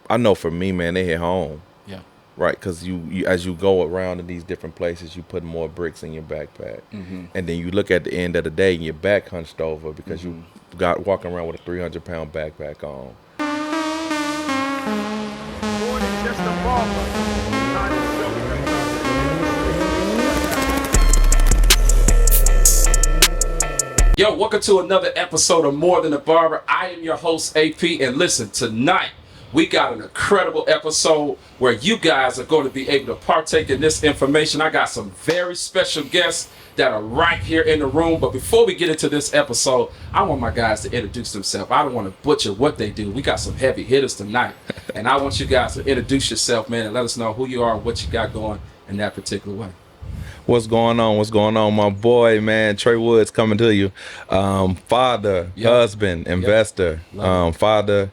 I know for me, man, they hit home, Yeah. right? Because you as you go around in these different places, you put more bricks in your backpack, and then you look at the end of the day and your back hunched over because you got walking around with a 300-pound backpack on. More than just a barber. Time to show we Yo, welcome to another episode of More Than a Barber. I am your host, AP, and listen, tonight we got an incredible episode where you guys are going to be able to partake in this information. I got some very special guests that are right here in the room, but before we get into this episode, I want my guys to introduce themselves. I don't want to butcher what they do. We got some heavy hitters tonight, and I want you guys to introduce yourself, man, and let us know who you are and what you got going in that particular way. What's going on? What's going on? My boy, man, Trey Woods coming to you. Father, husband, investor, father,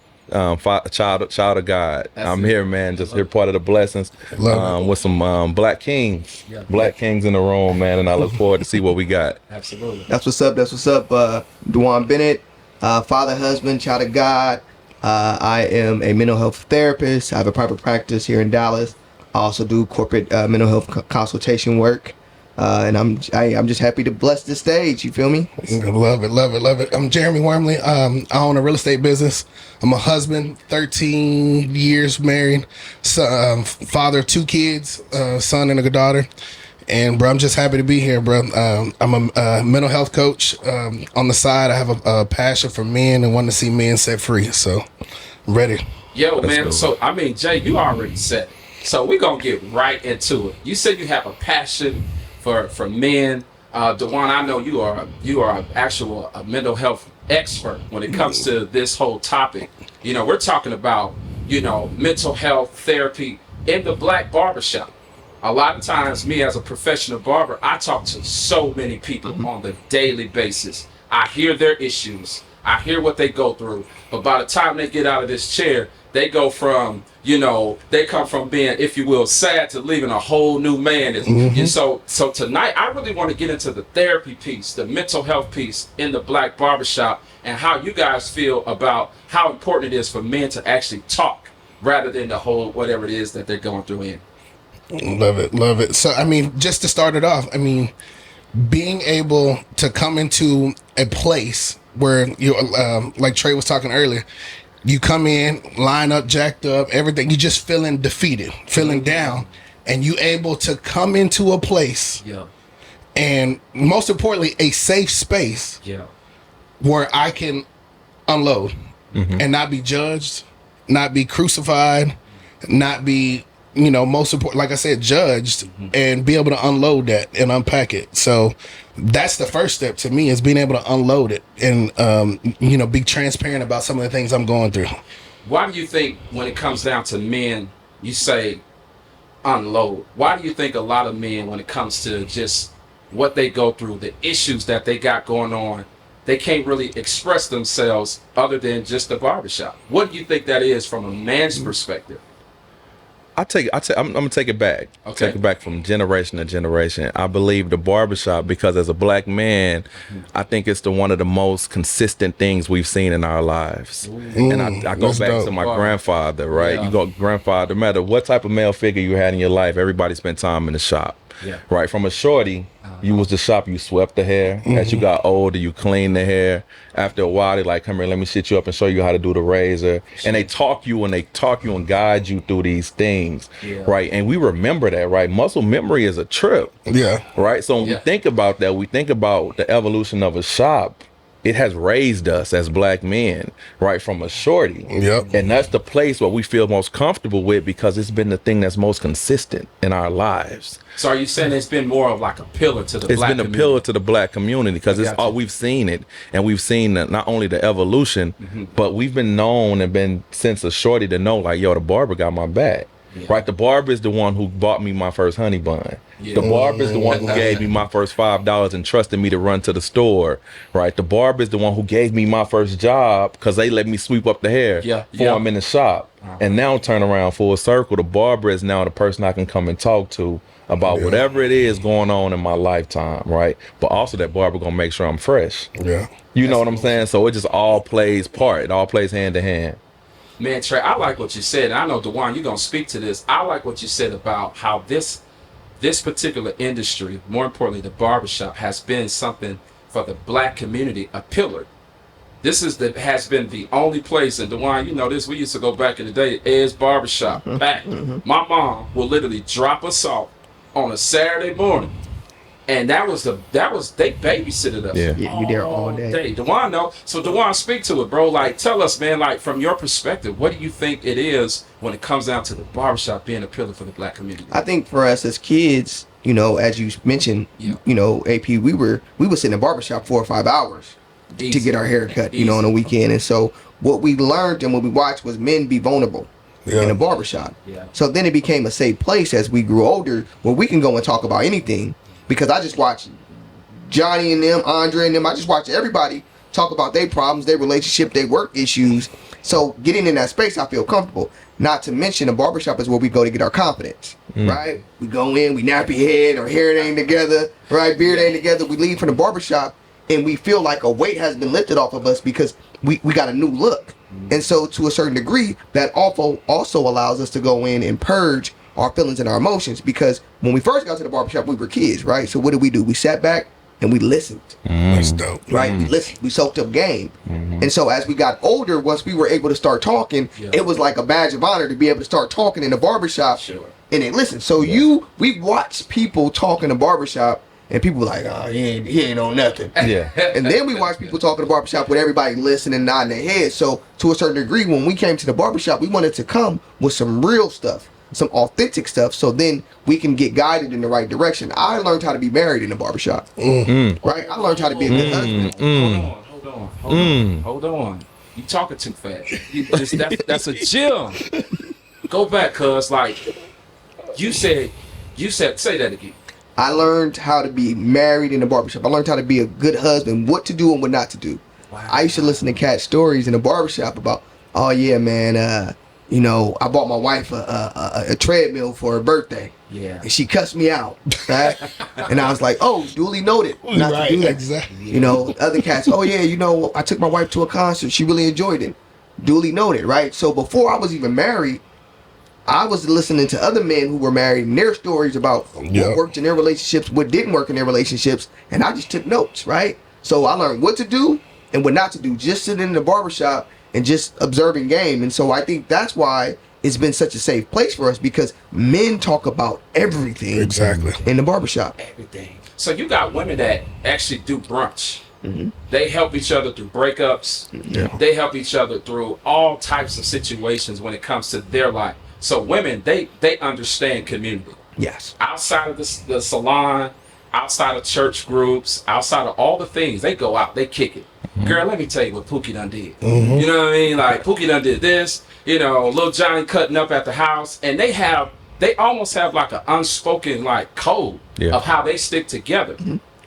child of God. I'm here, man, just here part of the blessings with some black kings. Black kings in the room, man, and I look forward to see what we got. Absolutely. That's what's up. That's what's up. Dewan Bennett, father, husband, child of God. I am a mental health therapist. I have a private practice here in Dallas. I also do corporate mental health consultation work. And I'm just happy to bless this stage. You feel me? Love it. I'm Jeremy Wormley. I own a real estate business. I'm a husband, 13 years married, father of 2 kids, a son and a daughter. And bro, I'm just happy to be here, bro. I'm a mental health coach. On the side, I have a passion for men and want to see men set free. So I'm ready. Yo, man. So, I mean, Jay, you already said it. So we're going to get right into it. You said you have a passion for men. Dewan, I know you are actual mental health expert when it comes to this whole topic. You know, we're talking about, mental health therapy in the black barbershop. A lot of times, me as a professional barber, I talk to so many people on the daily basis. I hear their issues. I hear what they go through. But by the time they get out of this chair, they go from, they come from being, if you will, sad to leaving a whole new man. And so tonight, I really want to get into the therapy piece, the mental health piece in the black barbershop, and how you guys feel about how important it is for men to actually talk rather than the whole whatever it is that they're going through in. Love it. So, I mean, just to start it off, I mean, being able to come into a place where you, like Trey was talking earlier, you come in, line up, jacked up, everything. You just feeling defeated, feeling down, and you able to come into a place, and most importantly, a safe space, where I can unload and not be judged, not be crucified, not be, most important, like I said, judged, and be able to unload that and unpack it. So that's the first step to me, is being able to unload it and, be transparent about some of the things I'm going through. Why do you think when it comes down to men, you say unload? Why do you think a lot of men, when it comes to just what they go through, the issues that they got going on, they can't really express themselves other than just the barbershop? What do you think that is from a man's perspective? I'm gonna take it back. Okay. Take it back from generation to generation. I believe the barbershop, because as a black man, I think it's one of the most consistent things we've seen in our lives. And I go back to my grandfather, right? You go grandfather, no matter what type of male figure you had in your life, everybody spent time in the shop. Right? From a shorty, you was the shop, you swept the hair. As you got older, you cleaned the hair. After a while, they like, come here, let me sit you up and show you how to do the razor. And they talk you and guide you through these things, right? And we remember that, right? Muscle memory is a trip, right? So when we think about that, we think about the evolution of a shop. It has raised us as black men, right, from a shorty. And that's the place what we feel most comfortable with, because it's been the thing that's most consistent in our lives. So are you saying it's been more of like a pillar to the black community? It's been a pillar to the black community, because it's all we've seen it, and we've seen not only the evolution, but we've been known and been since a shorty to know, like, yo, the barber got my back. Right, the barber is the one who bought me my first honey bun. The barber is the one who gave me my first $5 and trusted me to run to the store. Right, the barber is the one who gave me my first job because they let me sweep up the hair for them in the shop. And now turn around full circle, the barber is now the person I can come and talk to about whatever it is going on in my lifetime, right? But also that barber gonna make sure I'm fresh. You know what I'm saying? So it just all plays part. It all plays hand to hand. Man, Trey, I like what you said. And I know, DeJuan, you're going to speak to this. I like what you said about how this particular industry, more importantly, the barbershop, has been something for the black community, a pillar. This has been the only place, and DeJuan, you know this, we used to go back in the day, Ed's Barbershop, back. My mom will literally drop us off on a Saturday morning. And they babysitted us. Yeah, we there all day. DeJuan, no. So DeJuan, speak to it, bro. Like, tell us, man, like, from your perspective, what do you think it is when it comes down to the barbershop being a pillar for the black community? I think for us as kids, you know, as you mentioned, you know, AP, we would sit in the barbershop 4 or 5 hours to get our hair cut, you know, on a weekend. And so what we learned and what we watched was men be vulnerable in a barbershop. So then it became a safe place as we grew older where we can go and talk about anything. Because I just watched Johnny and them, Andre and them, I just watched everybody talk about their problems, their relationship, their work issues. So getting in that space, I feel comfortable. Not to mention, a barbershop is where we go to get our confidence, right? We go in, we nappy head, our hair ain't together, right? Beard ain't together. We leave from the barbershop and we feel like a weight has been lifted off of us because we got a new look. And so to a certain degree, that also allows us to go in and purge our feelings and our emotions, because when we first got to the barbershop, we were kids, right? So what did? We sat back and we listened. That's dope. Right? We listened. We soaked up game. And so as we got older, once we were able to start talking, it was like a badge of honor to be able to start talking in the barbershop. And then listen. So we watch people talk in the barbershop and people were like, oh, he ain't on nothing. And then we watch people talk in the barbershop with everybody listening and nodding their head. So to a certain degree, when we came to the barbershop, we wanted to come with some real stuff, some authentic stuff, so then we can get guided in the right direction. I learned how to be married in the barbershop. Right? I learned how to be a good husband. Hold on. You talking too fast. That's a gem. Go back, cuz, like, you said, say that again. I learned how to be married in the barbershop. I learned how to be a good husband, what to do and what not to do. Wow. I used to listen to cat stories in the barbershop about, oh yeah, man, you know, I bought my wife a treadmill for her birthday. And she cussed me out. Right? And I was like, oh, duly noted. Not to do that. Exactly. You know, other cats, oh yeah, you know, I took my wife to a concert. She really enjoyed it. Duly noted, right? So before I was even married, I was listening to other men who were married and their stories about what worked in their relationships, what didn't work in their relationships, and I just took notes, right? So I learned what to do and what not to do, just sitting in the barbershop and just observing game. And so I think that's why it's been such a safe place for us, because men talk about everything in the barbershop. Everything. So you got women that actually do brunch. They help each other through breakups. They help each other through all types of situations when it comes to their life. So women, they understand community. Yes. Outside of the salon, outside of church groups, outside of all the things, they go out, they kick it. Girl, let me tell you what Pookie done did. You know what I mean? Like, Pookie done did this, you know, little Johnny cutting up at the house, and they almost have like an unspoken like code of how they stick together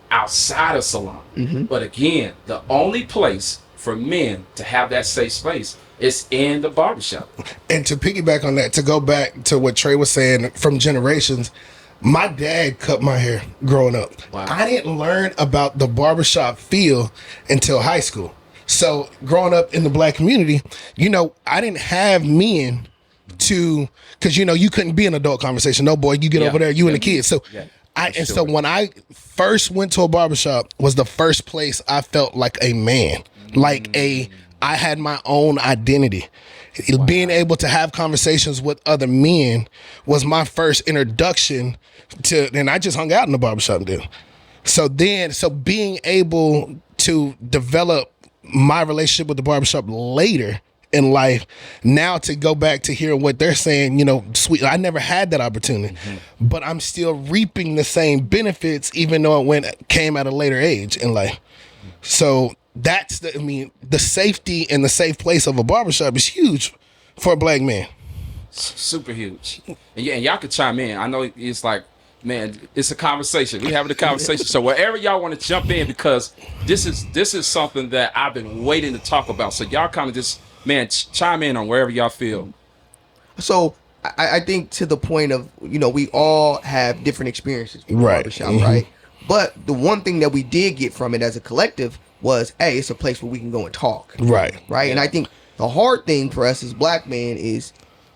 outside of salon. But again, the only place for men to have that safe space is in the barbershop. And to piggyback on that, to go back to what Trey was saying from generations, my dad cut my hair growing up. Wow. I didn't learn about the barbershop feel until high school. So growing up in the black community, you know, I didn't have men to, because, you know, you couldn't be an adult conversation. No, boy, you get over there, you and the kids. So so when I first went to a barbershop was the first place I felt like a man, like I had my own identity. Being able to have conversations with other men was my first introduction to, and I just hung out in the barbershop then. So being able to develop my relationship with the barbershop later in life, now to go back to hearing what they're saying, you know, sweet, I never had that opportunity, but I'm still reaping the same benefits, even though it came at a later age in life. So that's the safety and the safe place of a barbershop is huge for a black man. Super huge. And y'all can chime in. I know it's like, man, it's a conversation. We having a conversation. So wherever y'all want to jump in, because this is something that I've been waiting to talk about. So y'all kind of just, man, chime in on wherever y'all feel. So I think to the point of, you know, we all have different experiences with the barbershop, right? But the one thing that we did get from it as a collective was, hey, it's a place where we can go and talk. Right. And I think The hard thing for us as black men is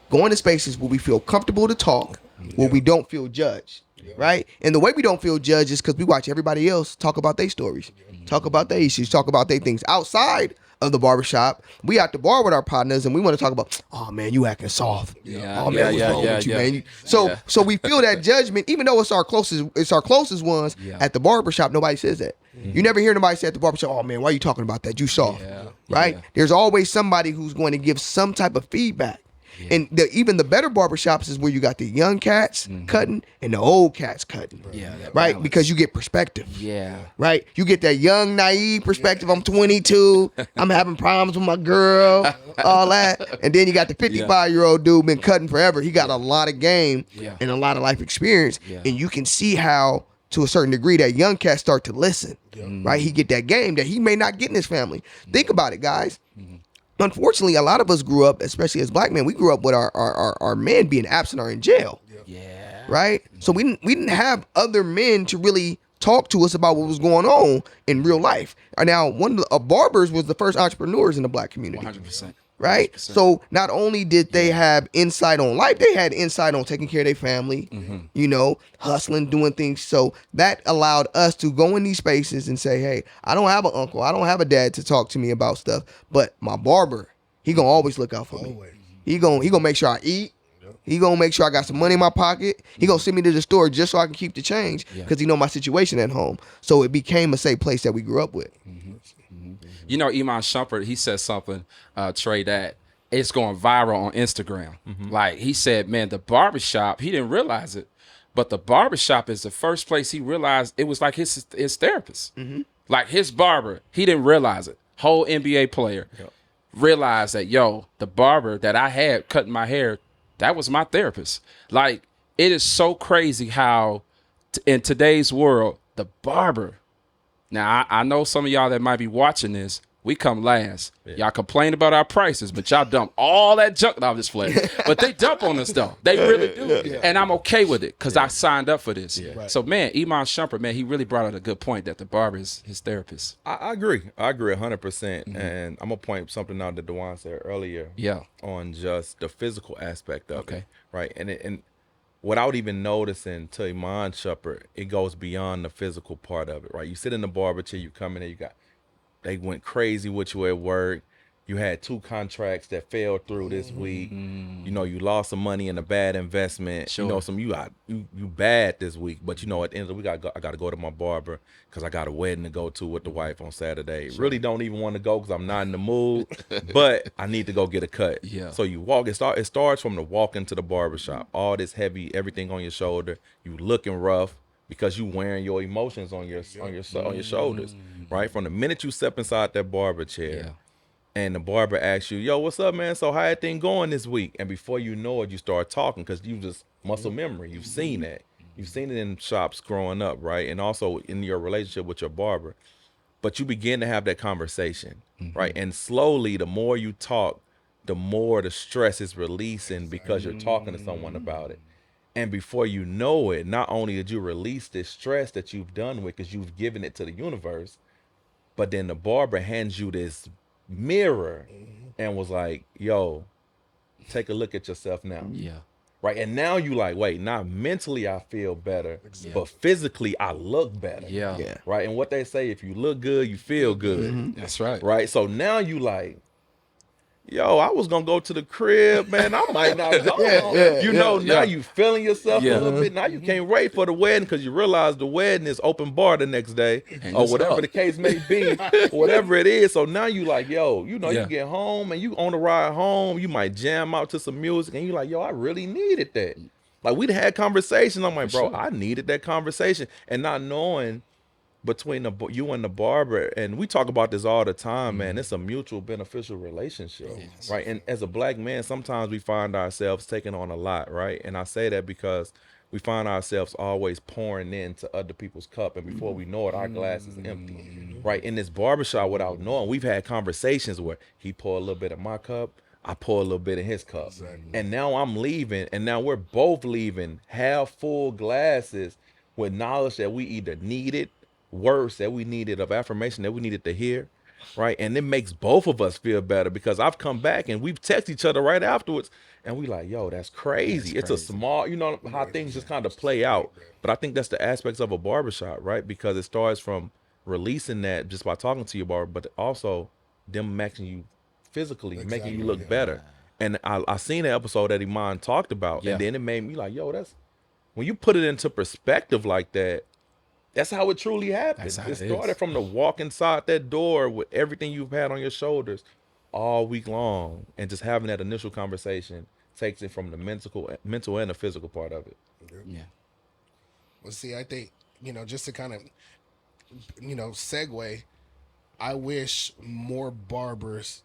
going to spaces where we feel comfortable to talk, where we don't feel judged, right? And the way we don't feel judged is because we watch everybody else talk about their stories, talk about their issues, talk about their things outside of the barbershop. We at the bar with our partners and we want to talk about, oh man, you acting soft. Yeah, Oh man, what's wrong with you, man? So we feel that judgment, even though it's our closest ones. At the barbershop, nobody says that. You never hear nobody say at the barbershop, oh man, why are you talking about that? You soft. Right? There's always somebody who's going to give some type of feedback. And even the better barbershops is where you got the young cats cutting and the old cats cutting. Right? Balance. Because you get perspective. Right? You get that young, naive perspective. I'm 22. I'm having problems with my girl. All that. And then you got the 55-year-old dude been cutting forever. He got a lot of game and a lot of life experience. And you can see how, to a certain degree, that young cats start to listen. Right? He get that game that he may not get in his family. Think about it, guys. Unfortunately, a lot of us grew up, especially as black men, we grew up with our men being absent or in jail. Right? So we didn't have other men to really talk to us about what was going on in real life. Now, one of the barbers was the first entrepreneurs in the black community. 100%. Right? 100%. So not only did they have insight on life, they had insight on taking care of their family, you know, hustling, doing things. So that allowed us to go in these spaces and say, hey, I don't have an uncle, I don't have a dad to talk to me about stuff, but my barber, he gonna always look out for me. He gonna make sure I eat. He gonna make sure I got some money in my pocket. He gonna send me to the store just so I can keep the change because he know my situation at home. So it became a safe place that we grew up with. You know, Iman Shumpert, he said something, Trey, that it's going viral on Instagram. Like, he said, man, the barbershop, he didn't realize it, but the barbershop is the first place he realized it was like his therapist. Like, his barber, he didn't realize it. Whole NBA player realized that, yo, the barber that I had cutting my hair, that was my therapist. Like, it is so crazy how in today's world, the barber, now, I know some of y'all that might be watching this, we come last. Y'all complain about our prices, but y'all dump all that junk out of this place. But they dump on us, though. They really do. And I'm okay with it because I signed up for this. So, man, Iman Shumpert, man, he really brought out a good point that the barber is his therapist. I agree. I agree 100%. And I'm going to point something out that DeJuan said earlier on just the physical aspect of it. Right? And without even noticing to Iman Shumpert, it goes beyond the physical part of it, right? You sit in the barber chair, you come in there, they went crazy with you at work. You had 2 contracts that fell through this week. You know, you lost some money in a bad investment. You know, you bad this week, but you know, at the end of the week, I got to go to my barber because I got a wedding to go to with the wife on Saturday. Really don't even want to go because I'm not in the mood, but I need to go get a cut. So you walk. It starts from the walk into the barbershop. All this heavy, everything on your shoulder. You looking rough because you wearing your emotions on your shoulders, right? From the minute you step inside that barber chair. And the barber asks you, yo, what's up, man? So how that thing going this week? And before you know it, you start talking because you just muscle memory. You've seen that. You've seen it in shops growing up, right? And also in your relationship with your barber. But you begin to have that conversation, right? And slowly, the more you talk, the more the stress is releasing because you're talking to someone about it. And before you know it, not only did you release this stress that you've done with because you've given it to the universe, but then the barber hands you this mirror and was like, yo, take a look at yourself now. Right. And now you like, wait, not mentally I feel better, but physically I look better. Right. And what they say, if you look good, you feel good. That's right. Right. So now you like, yo, I was gonna go to the crib, man. I might not go. Now you feeling yourself a little bit. Now you can't wait for the wedding because you realize the wedding is open bar the next day, or whatever the case may be, whatever it is. So now you like, yo, you get home and you on the ride home, you might jam out to some music, and you like, yo, I really needed that. Like we'd had conversations. I'm like, bro, I needed that conversation, and not knowing. Between you and the barber, and we talk about this all the time, man. It's a mutual beneficial relationship, right? And as a black man, sometimes we find ourselves taking on a lot, right? And I say that because we find ourselves always pouring into other people's cup, and before we know it, our glass is empty, right? In this barbershop, without knowing, we've had conversations where he pour a little bit of my cup, I pour a little bit in his cup, and now I'm leaving, and now we're both leaving half full glasses with knowledge that we either needed, words that we needed, of affirmation that we needed to hear, right? And it makes both of us feel better because I've come back and we've texted each other right afterwards and we like, yo, that's crazy. It's a small, you know how things just kind of play out. But I think that's the aspects of a barbershop, right? Because it starts from releasing that just by talking to your barber, but also them making you physically, making you look better. And I seen the episode that Iman talked about, and then it made me like, yo, that's when you put it into perspective like that, that's how it truly happened. It started from the walk inside that door with everything you've had on your shoulders all week long, and just having that initial conversation takes it from the mental and the physical part of it. Yeah. Well, see, I think, just to kind of, segue, I wish more barbers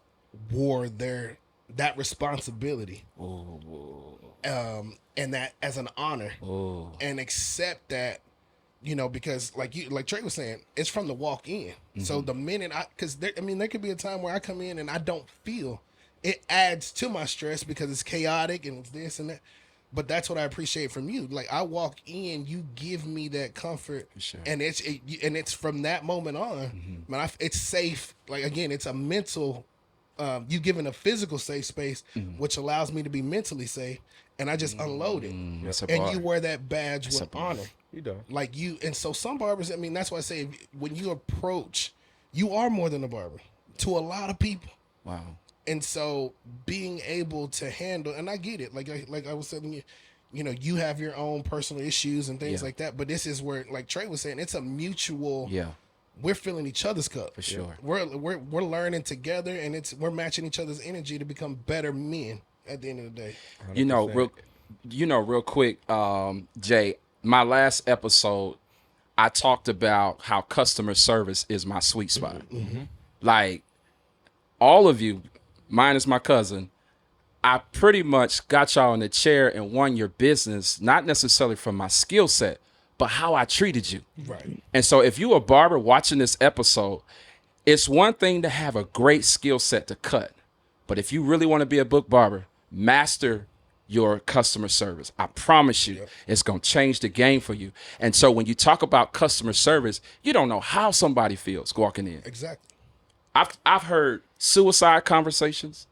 wore that responsibility, and that as an honor, and accept that, because like Trey was saying, it's from the walk in. So the minute there could be a time where I come in and I don't feel it, adds to my stress because it's chaotic and it's this and that. But that's what I appreciate from you. Like, I walk in, you give me that comfort, and it's from that moment on, man. It's safe. Like, again, it's a mental. You given a physical safe space, which allows me to be mentally safe, and I just unload it. And you wear that badge with honor. You do. Like you, and so some barbers. I mean, that's why I say when you approach, you are more than a barber to a lot of people. Wow. And so being able to handle, and I get it, like I was telling you, you have your own personal issues and things like that. But this is where, like Trey was saying, it's a mutual. Yeah. We're filling each other's cup. For sure. We're learning together, and we're matching each other's energy to become better men at the end of the day. 100%. Real quick, Jay, my last episode, I talked about how customer service is my sweet spot. Like, all of you, minus my cousin, I pretty much got y'all in the chair and won your business, not necessarily from my skill set, but how I treated you. Right. And so if you a barber watching this episode, it's one thing to have a great skill set to cut. But if you really want to be a book barber, master your customer service. I promise you, it's going to change the game for you. And so when you talk about customer service, you don't know how somebody feels walking in. Exactly. I've heard suicide conversations.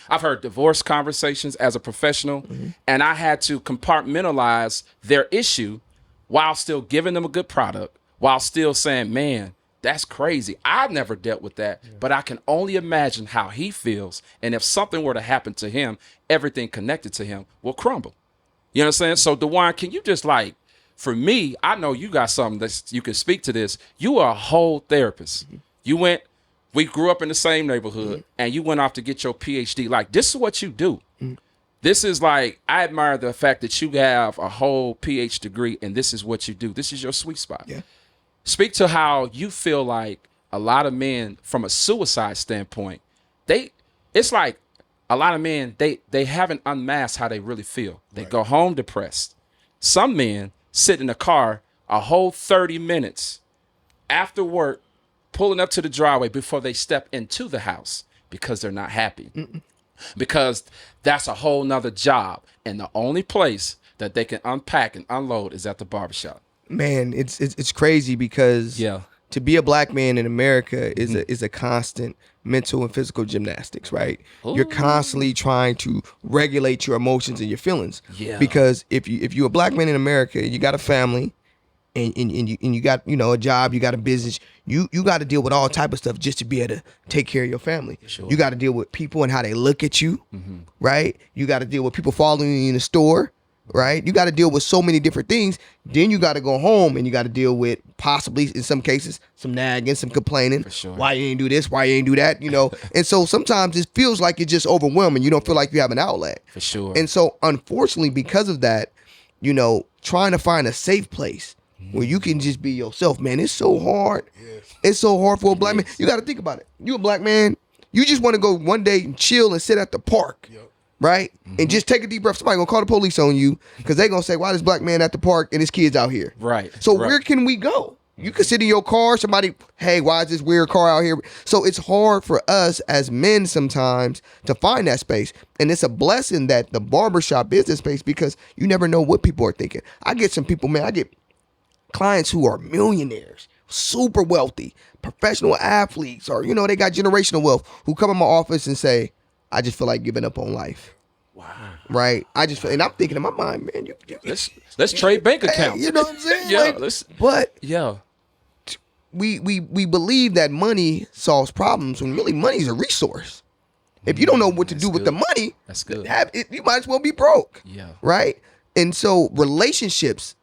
I've heard divorce conversations as a professional, and I had to compartmentalize their issue while still giving them a good product, while still saying, man, that's crazy. I've never dealt with that, but I can only imagine how he feels. And if something were to happen to him, everything connected to him will crumble. You know what I'm saying? So, DeJuan, can you just for me, I know you got something that you can speak to this. You are a whole therapist. We grew up in the same neighborhood, and you went off to get your PhD. Like, this is what you do. This is I admire the fact that you have a whole PhD degree, and this is what you do. This is your sweet spot. Yeah. Speak to how you feel like a lot of men, from a suicide standpoint, it's like a lot of men, they haven't unmasked how they really feel. They go home depressed. Some men sit in a car a whole 30 minutes after work, pulling up to the driveway before they step into the house because they're not happy. Because that's a whole nother job. And the only place that they can unpack and unload is at the barbershop. Man, it's crazy because to be a black man in America is a constant mental and physical gymnastics, right? Ooh. You're constantly trying to regulate your emotions and your feelings. Yeah. Because if you're a black man in America, you got a family, and you got a job, you got a business, you got to deal with all type of stuff just to be able to take care of your family. Sure. You got to deal with people and how they look at you, right? You got to deal with people following you in the store, right? You got to deal with so many different things. Then you got to go home and you got to deal with possibly, in some cases, some nagging, some complaining. For sure. Why you ain't do this? Why you ain't do that? And so sometimes it feels like it's just overwhelming. You don't feel like you have an outlet. For sure. And so unfortunately, because of that, trying to find a safe place where you can just be yourself, man, it's so hard. Yes. It's so hard for a black man. You got to think about it. You a black man, you just want to go one day and chill and sit at the park, right? And just take a deep breath. Somebody gonna call the police on you because they gonna say, why this black man at the park and his kids out here? Right. So where can we go? You can sit in your car. Somebody, hey, why is this weird car out here? So it's hard for us as men sometimes to find that space. And it's a blessing that the barbershop is this space because you never know what people are thinking. I get some people, man, I get clients who are millionaires, super wealthy, professional athletes, or they got generational wealth who come in my office and say, I just feel like giving up on life. Wow. Right? I just feel, and I'm thinking in my mind, man, let's trade bank accounts. You know what I'm saying? Yeah, we believe that money solves problems when really money is a resource. If you don't know what to do with the money, that's good. You might as well be broke. Yeah. Right? And so relationships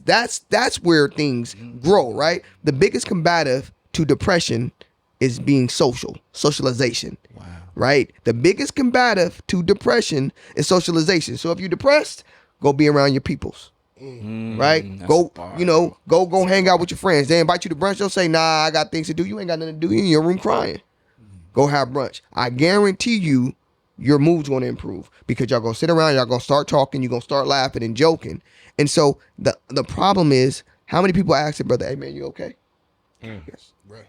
that's where things grow, right? The biggest combative to depression is being socialization. Wow. Right? The biggest combative to depression is socialization. So if you're depressed, go be around your peoples. Right? Go hang out with your friends. They invite you to brunch, they'll say, nah, I got things to do. You ain't got nothing to do. You in your room crying. Go have brunch. I guarantee you your mood's going to improve because y'all going to sit around, y'all going to start talking, you're going to start laughing and joking. And so the problem is, how many people ask their brother, hey man, you okay? Yes. Right.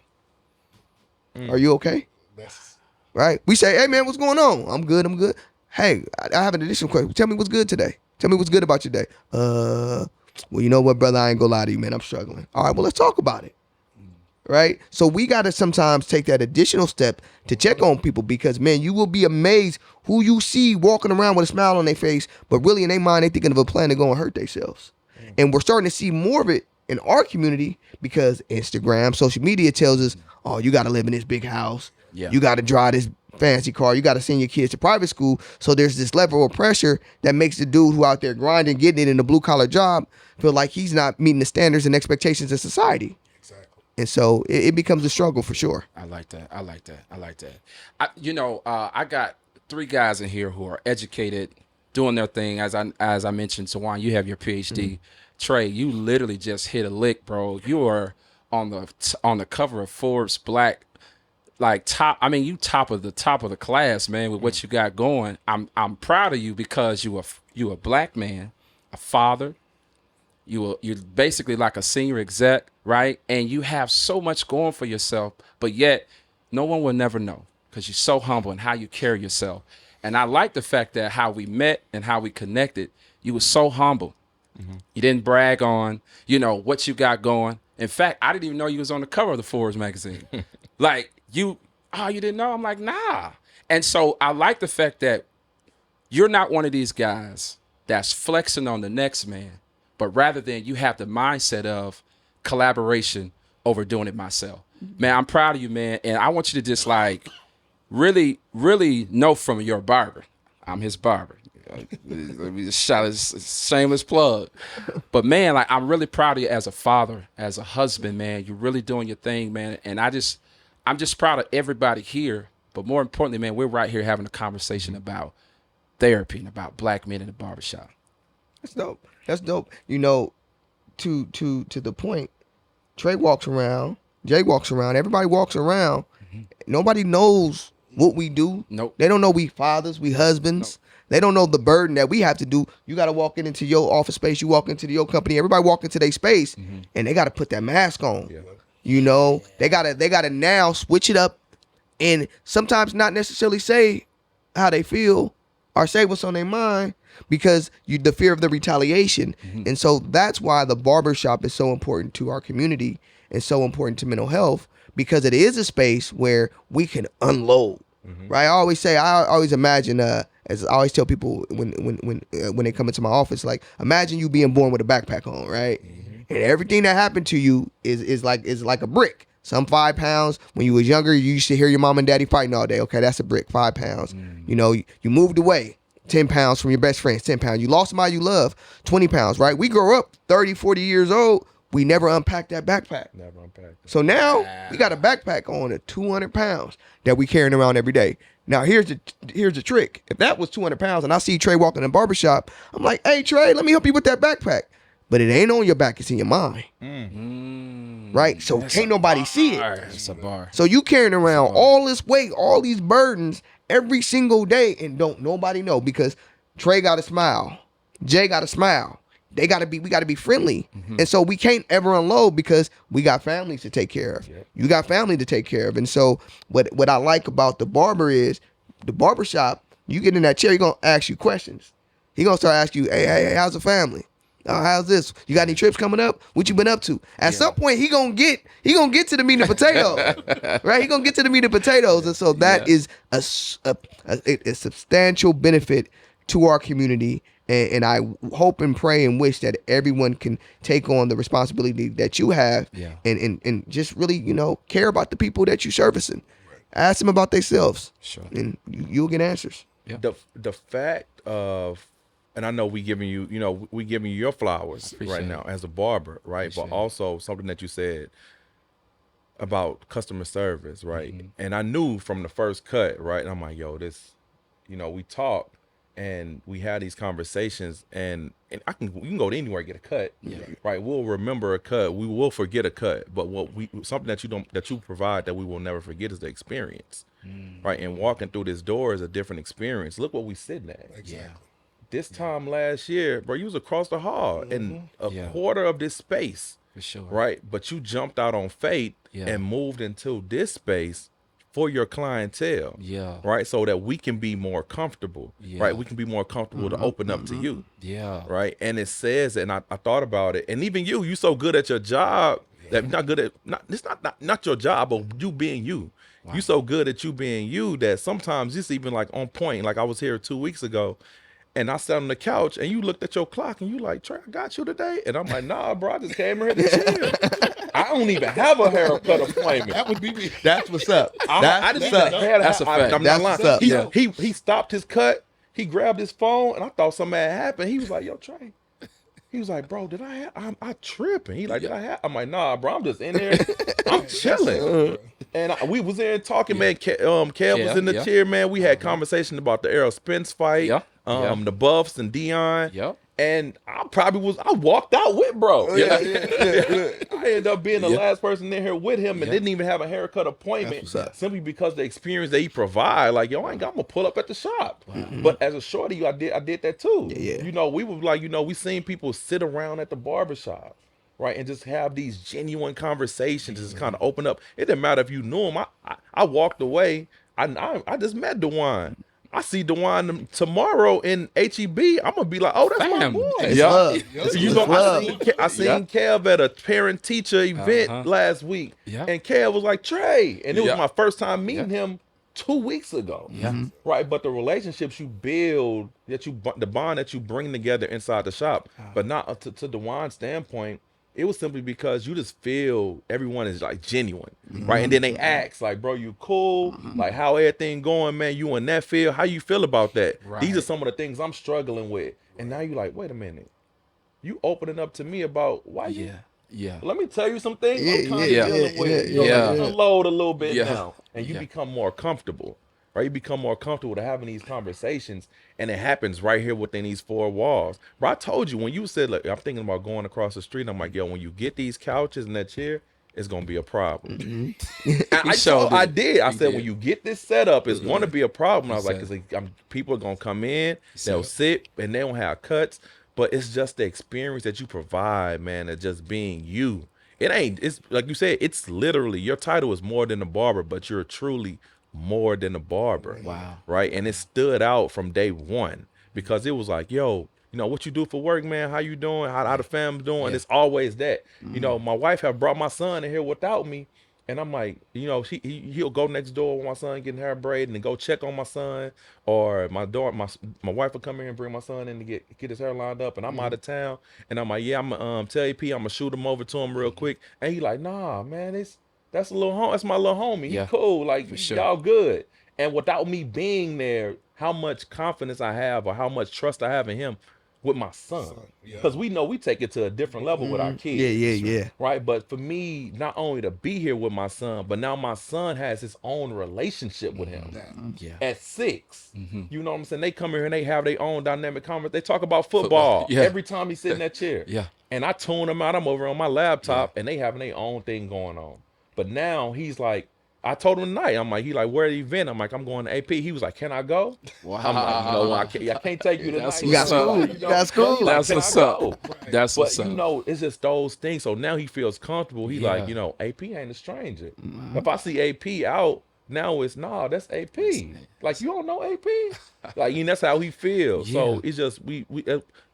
Are you okay? Yes. Right? We say, hey man, what's going on? I'm good. Hey, I have an additional question. Tell me what's good today. Tell me what's good about your day. Well, you know what, brother? I ain't gonna lie to you, man. I'm struggling. All right, well, let's talk about it. Right? So we got to sometimes take that additional step to check on people because, man, you will be amazed who you see walking around with a smile on their face, but really in their mind, they thinking of a plan to go and hurt themselves. And we're starting to see more of it in our community because Instagram, social media tells us, oh, you got to live in this big house. Yeah. You got to drive this fancy car. You got to send your kids to private school. So there's this level of pressure that makes the dude who out there grinding, getting it in a blue collar job feel like he's not meeting the standards and expectations of society. And so it becomes a struggle for sure. I like that. I got 3 guys in here who are educated, doing their thing. As I mentioned, Tawan, you have your PhD. Mm-hmm. Trey, you literally just hit a lick, bro. You are on the cover of Forbes Black, like top. I mean, you top of the class, man. With what you got going, I'm proud of you because you a black man, a father. You're basically like a senior exec, right? And you have so much going for yourself, but yet no one will never know because you're so humble and how you carry yourself. And I like the fact that how we met and how we connected, you were so humble. Mm-hmm. You didn't brag on, what you got going. In fact, I didn't even know you was on the cover of the Forbes magazine. Like you didn't know? I'm like, nah. And so I like the fact that you're not one of these guys that's flexing on the next man. But rather than you have the mindset of collaboration over doing it myself. Man, I'm proud of you, man. And I want you to just like really, really know from your barber. I'm his barber. Let me just shout a shameless plug. But man, like I'm really proud of you as a father, as a husband, man. You're really doing your thing, man. And I'm just proud of everybody here. But more importantly, man, we're right here having a conversation about therapy and about black men in the barbershop. That's dope. To the point, Trey walks around, Jay walks around, everybody walks around. Mm-hmm. Nobody knows what we do. Nope. They don't know we fathers, we husbands. Nope. They don't know the burden that we have to do. You got to walk into your office space, you walk into your company, everybody walk into their space, mm-hmm. and they got to put that mask on. Yeah. They gotta now switch it up and sometimes not necessarily say how they feel or say what's on their mind. Because the fear of the retaliation. Mm-hmm. And so that's why the barbershop is so important to our community and so important to mental health, because it is a space where we can unload. Mm-hmm. Right? I always imagine, as I always tell people when they come into my office, like imagine you being born with a backpack on, right? Mm-hmm. And everything that happened to you is like a brick. Some 5 pounds. When you was younger, you used to hear your mom and daddy fighting all day. Okay, that's a brick, 5 pounds. Mm-hmm. You moved away. 10 pounds from your best friends, 10 pounds. You lost somebody you love, 20 pounds, right? We grow up 30, 40 years old. We never unpacked that backpack. So now we got a backpack on at 200 pounds that we carrying around every day. Now here's the trick. If that was 200 pounds and I see Trey walking in the barbershop, I'm like, hey Trey, let me help you with that backpack. But it ain't on your back, it's in your mind. Right? So can't nobody see it. It's a bar. So you carrying around all this weight, all these burdens every single day and don't nobody know because Trey got to smile. Jay got to smile. We got to be friendly. Mm-hmm. And so we can't ever unload because we got families to take care of. Yep. You got family to take care of. And so what I like about the barber is the barbershop, you get in that chair, he's going to ask you questions. He's going to start asking you, hey, how's the family? Oh, how's this? You got any trips coming up? What you been up to? At some point, he gonna get to the meat and potatoes, right? He gonna get to the meat and potatoes, and so that is a substantial benefit to our community. And I hope and pray and wish that everyone can take on the responsibility that you have, and just really, care about the people that you're servicing. Ask them about themselves, and you'll get answers. Yeah. The fact of, and I know we giving you your flowers right now as a barber, right? But also something that you said about customer service, right? Mm-hmm. And I knew from the first cut, right? And I'm like, yo, this, we talk and we had these conversations, and you can go to anywhere and get a cut, right? We'll remember a cut, we will forget a cut, but something that you provide that we will never forget is the experience, right? And walking through this door is a different experience. Look what we sitting at. Exactly. This time last year, bro, you was across the hall in a quarter of this space, for sure, right? But you jumped out on faith and moved into this space for your clientele, right? So that we can be more comfortable, right? We can be more comfortable to open up to you, right? And it says, and I thought about it, and even you so good at your job that it's not your job, but you being you. Wow. You so good at you being you that sometimes it's even like on point. Like I was here 2 weeks ago, and I sat on the couch, and you looked at your clock, and you like, Trey, I got you today. And I'm like, nah, bro, I just came here to chill. I don't even have a haircut appointment. That would be me. That's what's up. That's a fact. I'm not lying. What's up. He stopped his cut. He grabbed his phone, and I thought something had happened. He was like, yo, Trey. He was like, bro, did I have? I tripping. He like, did I have? I'm like, nah, bro, I'm just in there. I'm chilling. And we was there talking, man. Kev was in the chair, man. We had conversation about the Errol Spence fight, the Buffs and Dion. And I walked out with bro. I ended up being the last person in here with him, and didn't even have a haircut appointment simply because the experience that he provide. Like, yo, I'm gonna pull up at the shop. But as a shorty, I did that too. We were like, we seen people sit around at the barbershop, right, and just have these genuine conversations, just kind of open up. It didn't matter if you knew him. I walked away. I just met DeJuan. I see DeJuan tomorrow in HEB. I'm gonna be like, oh, that's my boy. I seen Kev at a parent teacher event last week, and Kev was like, Trey, and it was my first time meeting him 2 weeks ago. Right, but the relationships you build, the bond that you bring together inside the shop, but not to DeJuan's standpoint. It was simply because you just feel everyone is like genuine, right? And then they ask like, bro, you cool? Like, how everything going, man? You in that field? How you feel about that? Right. These are some of the things I'm struggling with. And now you like, wait a minute. You opening up to me about why you... Let me tell you some things I'm kind of dealing with. Unload a little bit now. And you become more comfortable, right? You become more comfortable to having these conversations, and it happens right here within these four walls. Bro, I told you when you said, look, I'm thinking about going across the street, I'm like, yo, when you get these couches and that chair, it's gonna be a problem. I said, when you get this set up, it's gonna be a problem. I was like, people are gonna come in, they'll sit, and they don't have cuts, but it's just the experience that you provide, man, of just being you. It's like you said, it's literally, your title is more than a barber, but you're truly more than a barber. Wow. Right. And it stood out from day one because it was like, yo, what you do for work, man? How you doing? How the family doing? It's always that. My wife have brought my son in here without me. And I'm like, he'll go next door when my son getting hair braided and go check on my son, or my wife will come here and bring my son in to get his hair lined up, and I'm out of town, and I'm like, I'm gonna tell AP, I'm gonna shoot him over to him real quick, and he like, nah, man, that's my little homie. He cool, like y'all good. And without me being there, how much confidence I have or how much trust I have in him with my son, because we know we take it to a different level with our kids. Right. But for me, not only to be here with my son, but now my son has his own relationship with him. At 6, you know what I'm saying? They come here and they have their own dynamic conversation. They talk about football every time he sit in that chair. And I tune them out. I'm over on my laptop and they having their own thing going on. But now he's like, I told him tonight, I'm like, he like, where the event? I'm like, I'm going to AP. He was like, can I go? Wow. I'm like, I can't take you tonight. That's cool. That's what's up. That's what's up. But it's just those things. So now he feels comfortable. He like, AP ain't a stranger. If I see AP out, Now it's that's AP. Like you don't know AP. Like that's how he feels. Yeah. So it's just we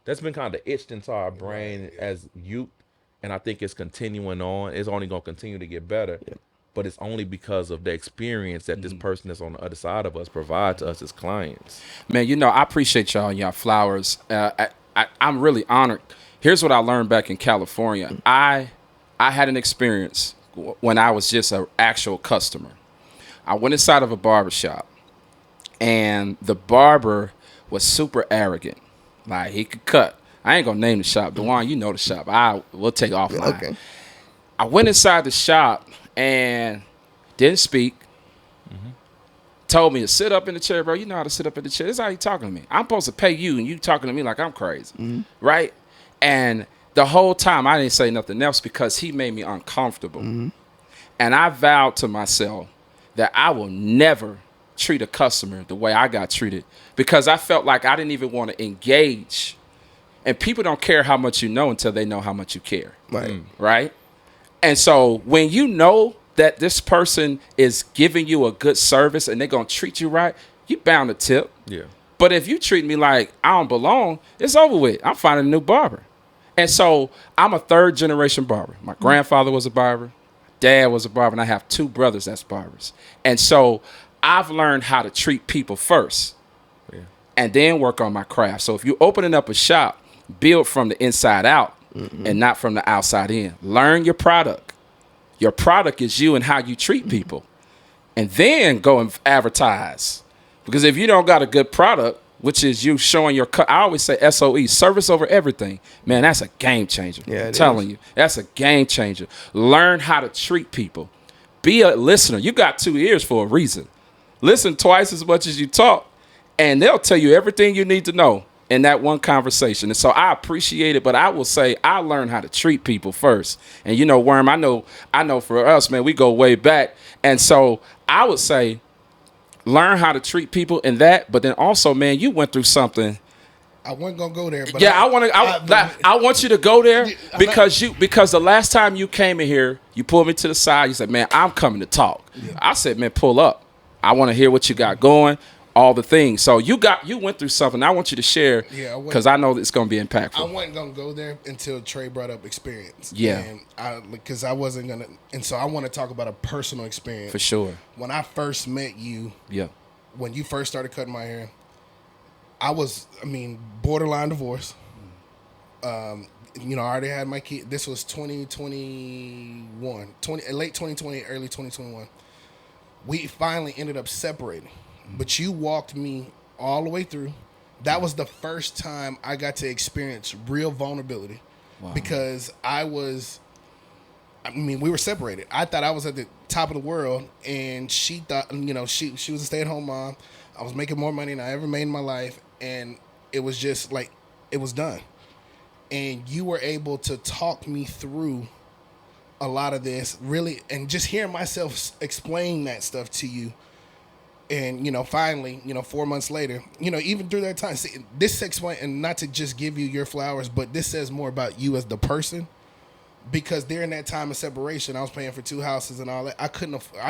that's been kind of etched into our brain as youth, and I think it's continuing on. It's only gonna continue to get better. But it's only because of the experience that this person that's on the other side of us provide to us as clients. Man, I appreciate y'all flowers. I'm really honored. Here's what I learned back in California. I had an experience when I was just an actual customer. I went inside of a barbershop, and the barber was super arrogant. Like, he could cut. I ain't gonna name the shop. DeJuan, you know the shop. We'll take offline. Okay. I went inside the shop and didn't speak. Told me to sit up in the chair, bro. You know how to sit up in the chair. This is how you talking to me. I'm supposed to pay you, and you talking to me like I'm crazy, right? And the whole time I didn't say nothing else because he made me uncomfortable. And I vowed to myself that I will never treat a customer the way I got treated because I felt like I didn't even want to engage. And people don't care how much you know until they know how much you care. Right. Right? And so when you know that this person is giving you a good service and they're going to treat you right, you bound to tip. Yeah. But if you treat me like I don't belong, it's over with. I'm finding a new barber. And so I'm a third generation barber. My grandfather was a barber. Dad was a barber, and I have 2 brothers that's barbers. And so I've learned how to treat people first and then work on my craft. So if you're opening up a shop, build from the inside out and not from the outside in. Learn your product. Your product is you and how you treat people. And then go and advertise. Because if you don't got a good product, which is you showing your I always say SOE, service over everything. Man, that's a game changer. Yeah, I'm telling you. That's a game changer. Learn how to treat people. Be a listener. You got 2 ears for a reason. Listen twice as much as you talk, and they'll tell you everything you need to know in that one conversation. And so I appreciate it, but I will say I learned how to treat people first. And Worm, I know for us, man, we go way back. And so I would say learn how to treat people in that, but then also, man, you went through something. I wasn't gonna go there, but yeah, I want you to go there because the last time you came in here, you pulled me to the side. You said, "Man, I'm coming to talk." Yeah. I said, "Man, pull up. I want to hear what you got going, all the things." So you went through something. I want you to share because I know that it's gonna be impactful. I wasn't gonna go there until Trey brought up experience. Yeah, and because I wasn't gonna, and so I want to talk about a personal experience for sure. When I first met you, when you first started cutting my hair, I was, borderline divorce. I already had my kid. This was 2021, late 2020, early 2021. We finally ended up separating, but you walked me all the way through. That was the first time I got to experience real vulnerability because we were separated. I thought I was at the top of the world, and she thought, she was a stay-at-home mom. I was making more money than I ever made in my life, and it was just like, it was done. And you were able to talk me through a lot of this, really, and just hearing myself explain that stuff to you. And, finally, 4 months later, even through that time, see, this explain, and not to just give you your flowers, but this says more about you as the person. Because during that time of separation, I was paying for 2 houses and all that. I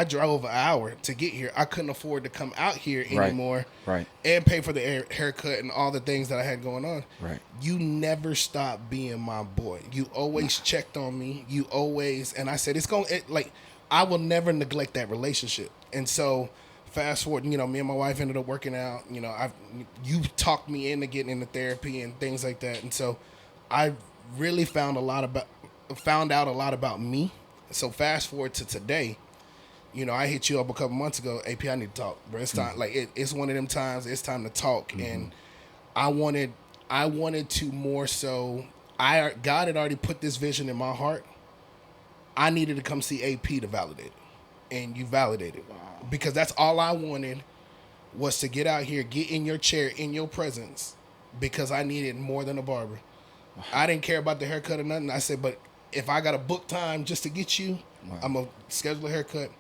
drove an hour to get here. I couldn't afford to come out here anymore. Right. And pay for the haircut and all the things that I had going on. Right. You never stopped being my boy. You always checked on me. You always, and I said, I will never neglect that relationship. And so, fast forward, me and my wife ended up working out. You talked me into getting into therapy and things like that. And so, I really found out a lot about me. So fast forward to today, I hit you up a couple months ago. AP, I need to talk, bro. It's time. It's one of them times. It's time to talk. And I wanted to more so. God had already put this vision in my heart. I needed to come see AP to validate it, and you validated. Wow. Because that's all I wanted was to get out here, get in your chair, in your presence, because I needed more than a barber. Wow. I didn't care about the haircut or nothing. I said, but if I got to book time just to get you, I'm going to schedule a haircut.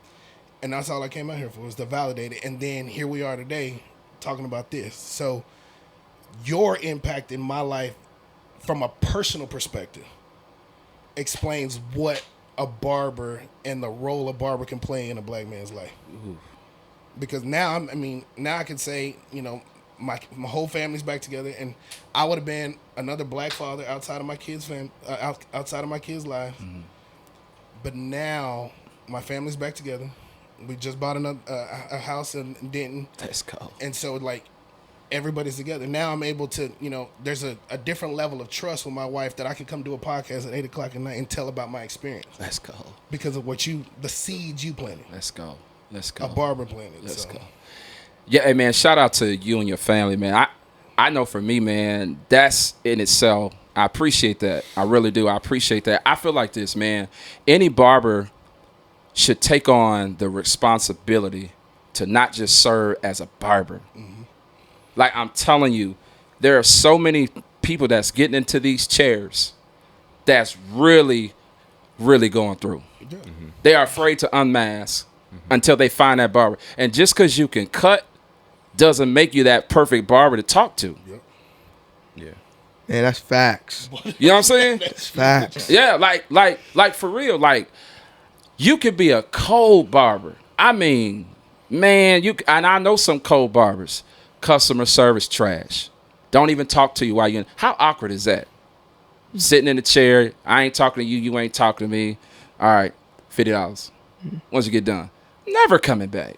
And that's all I came out here for, was to validate it. And then here we are today talking about this. So your impact in my life from a personal perspective explains what a barber and the role a barber can play in a black man's life. Ooh. because now now I can say, my whole family's back together, and I would have been another black father outside of my kids' outside of my kids' lives. But now my family's back together. We just bought a house in Denton. Let's go. And so like everybody's together. Now I'm able to, there's a different level of trust with my wife that I can come do a podcast at 8:00 at night and tell about my experience. Let's go. Because of the seeds you planted. Let's go. A barber planted. Let's go. Yeah, hey man, shout out to you and your family, man. I know for me, man, that's in itself. I appreciate that. I really do. I appreciate that. I feel like this, man. Any barber should take on the responsibility to not just serve as a barber. Like I'm telling you, there are so many people that's getting into these chairs that's really, really going through. They are afraid to unmask until they find that barber. And just because you can cut doesn't make you that perfect barber to talk to. Yeah. Man, that's facts. You know what I'm saying? That's facts. Yeah, like for real. Like, you could be a cold barber. I mean, man, and I know some cold barbers. Customer service trash. Don't even talk to you while you're in. How awkward is that? Sitting in the chair, I ain't talking to you, you ain't talking to me. All right, $50. Once you get done. Never coming back.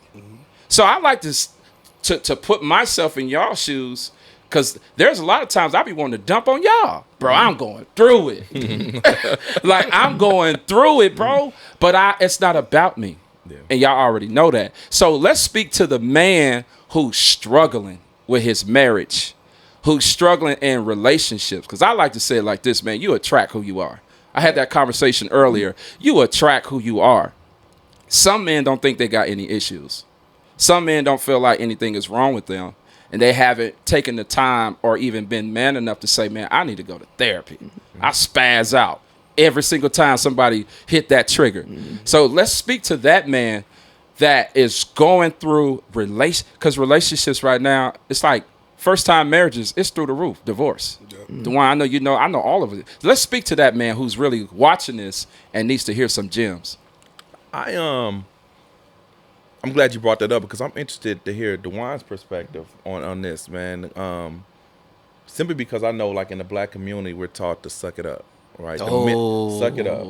So I like to put myself in y'all shoes, because there's a lot of times I be wanting to dump on y'all. Bro, I'm going through it. Like, I'm going through it, bro. But it's not about me. Yeah. And y'all already know that. So let's speak to the man who's struggling with his marriage, who's struggling in relationships. Because I like to say it like this, man. You attract who you are. I had that conversation earlier. You attract who you are. Some men don't think they got any issues. Some men don't feel like anything is wrong with them, and they haven't taken the time or even been man enough to say, man, I need to go to therapy. I spaz out every single time somebody hit that trigger. So let's speak to that man that is going through because relationships right now, it's like first-time marriages, it's through the roof. Divorce. The one I know all of it. Let's speak to that man who's really watching this and needs to hear some gems. I'm glad you brought that up, because I'm interested to hear DeJuan's perspective on this, man. Simply because I know, like, in the black community, we're taught to suck it up, right? Suck it up,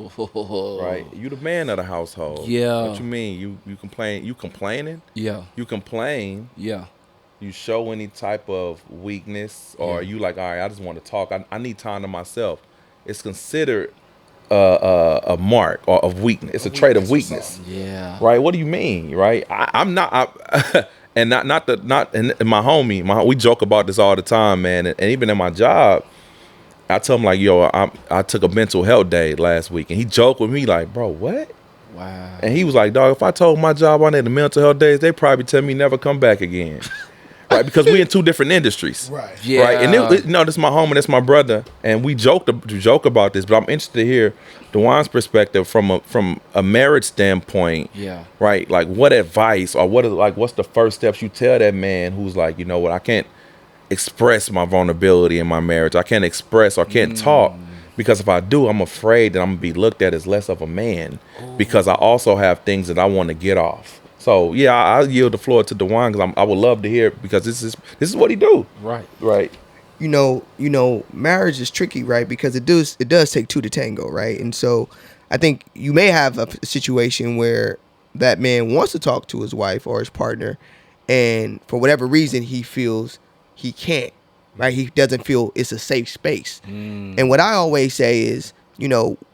right? You the man of the household. Yeah. What you mean? You complain? You complaining? Yeah. You complain? Yeah. You show any type of weakness, or you like, all right, I just want to talk. I need time to myself. It's considered a mark or of weakness. It's a trait of weakness. Yeah. Right. What do you mean? Right. I'm not. And not my homie. We joke about this all the time, man. And even in my job, I tell him, like, yo, I took a mental health day last week, and he joked with me like, bro, what? Wow. And he was like, dog, if I told my job I need the mental health days, they probably tell me never come back again. Right, because we in two different industries. Right. Yeah. Right. And this is my homie, that's my brother, and we joke about this, but I'm interested to hear DeJuan's perspective from a marriage standpoint. Yeah. Right. Like, what advice or what's the first steps you tell that man who's like, you know what, I can't express my vulnerability in my marriage. I can't express or can't talk, because if I do, I'm afraid that I'm gonna be looked at as less of a man. Ooh. Because I also have things that I want to get off. So yeah, I'll yield the floor to DeJuan, because I would love to hear it, because this is what he do. Right. Right. You know, marriage is tricky, right? Because it does take two to tango, right? And so I think you may have a situation where that man wants to talk to his wife or his partner, and for whatever reason he feels he can't, right? He doesn't feel it's a safe space. And what I always say is,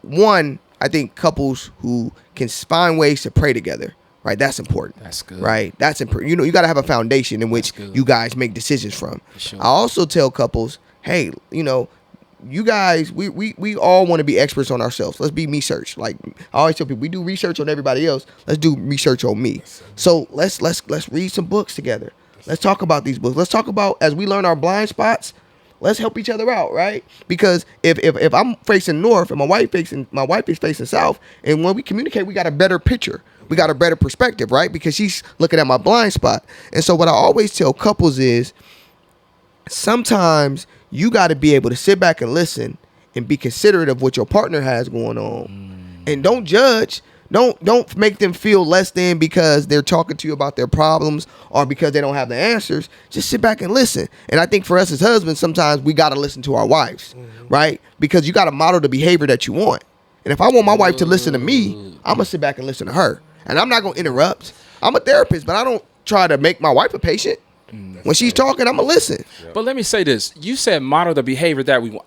one, I think couples who can find ways to pray together, right? That's important. That's good. Right? That's important. You got to have a foundation in which you guys make decisions from. Sure. I also tell couples, hey, you guys, we all want to be experts on ourselves. Let's be me search. Like, I always tell people, we do research on everybody else. Let's do research on me. So let's read some books together. Let's talk about these books. Let's talk about, as we learn our blind spots, let's help each other out, right? Because if I'm facing north and my wife is facing south, and when we communicate, we got a better picture. We got a better perspective, right? Because she's looking at my blind spot. And so what I always tell couples is, sometimes you got to be able to sit back and listen and be considerate of what your partner has going on. And don't judge. Don't make them feel less than because they're talking to you about their problems or because they don't have the answers. Just sit back and listen. And I think for us as husbands, sometimes we got to listen to our wives, right? Because you got to model the behavior that you want. And if I want my wife to listen to me, I'm going to sit back and listen to her. And I'm not going to interrupt. I'm a therapist, but I don't try to make my wife a patient. When she's talking, I'm going to listen. But let me say this. You said model the behavior that we want.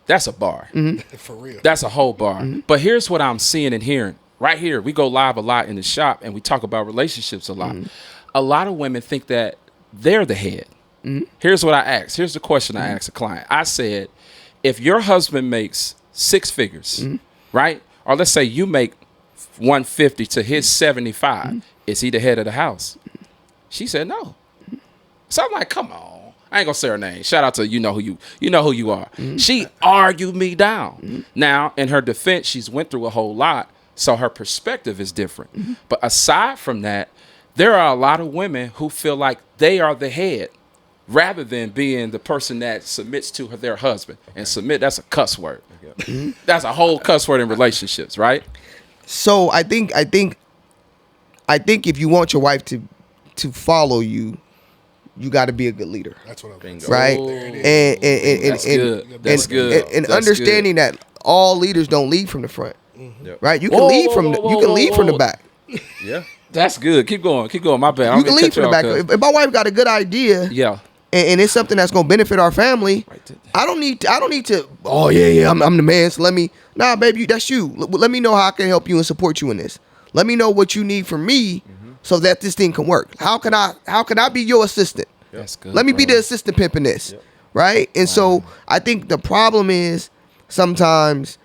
That's a bar. For real. That's a whole bar. But here's what I'm seeing and hearing. Right here, we go live a lot in the shop and we talk about relationships a lot. A lot of women think that they're the head. Here's what I asked. Here's the question I asked a client. I said, if your husband makes 6 figures, right? Or let's say you make 150 to his 75, is he the head of the house? She said no. So I'm like, come on. I ain't gonna say her name. Shout out to you know who you are. She argued me down. Now, in her defense, she's went through a whole lot, so her perspective is different. But aside from that, there are a lot of women who feel like they are the head rather than being the person that submits to their husband. And submit, that's a cuss word. That's a whole cuss word in relationships, right? So I think if you want your wife to follow you, you got to be a good leader. That's what I'm thinking. Right? That's good. And That's understanding good. that all leaders don't lead from the front. Right? You can lead from the back. Yeah. That's good. Keep going. My bad. You can lead from the back. If my wife got a good idea, Yeah. and it's something that's gonna benefit our family, I don't need to. Oh yeah, I'm the man. So nah, baby, that's you. Let me know how I can help you and support you in this. Let me know what you need from me so that this thing can work. How can I be your assistant? That's good. Let me be the assistant pimp in this, right? And so I think the problem is sometimes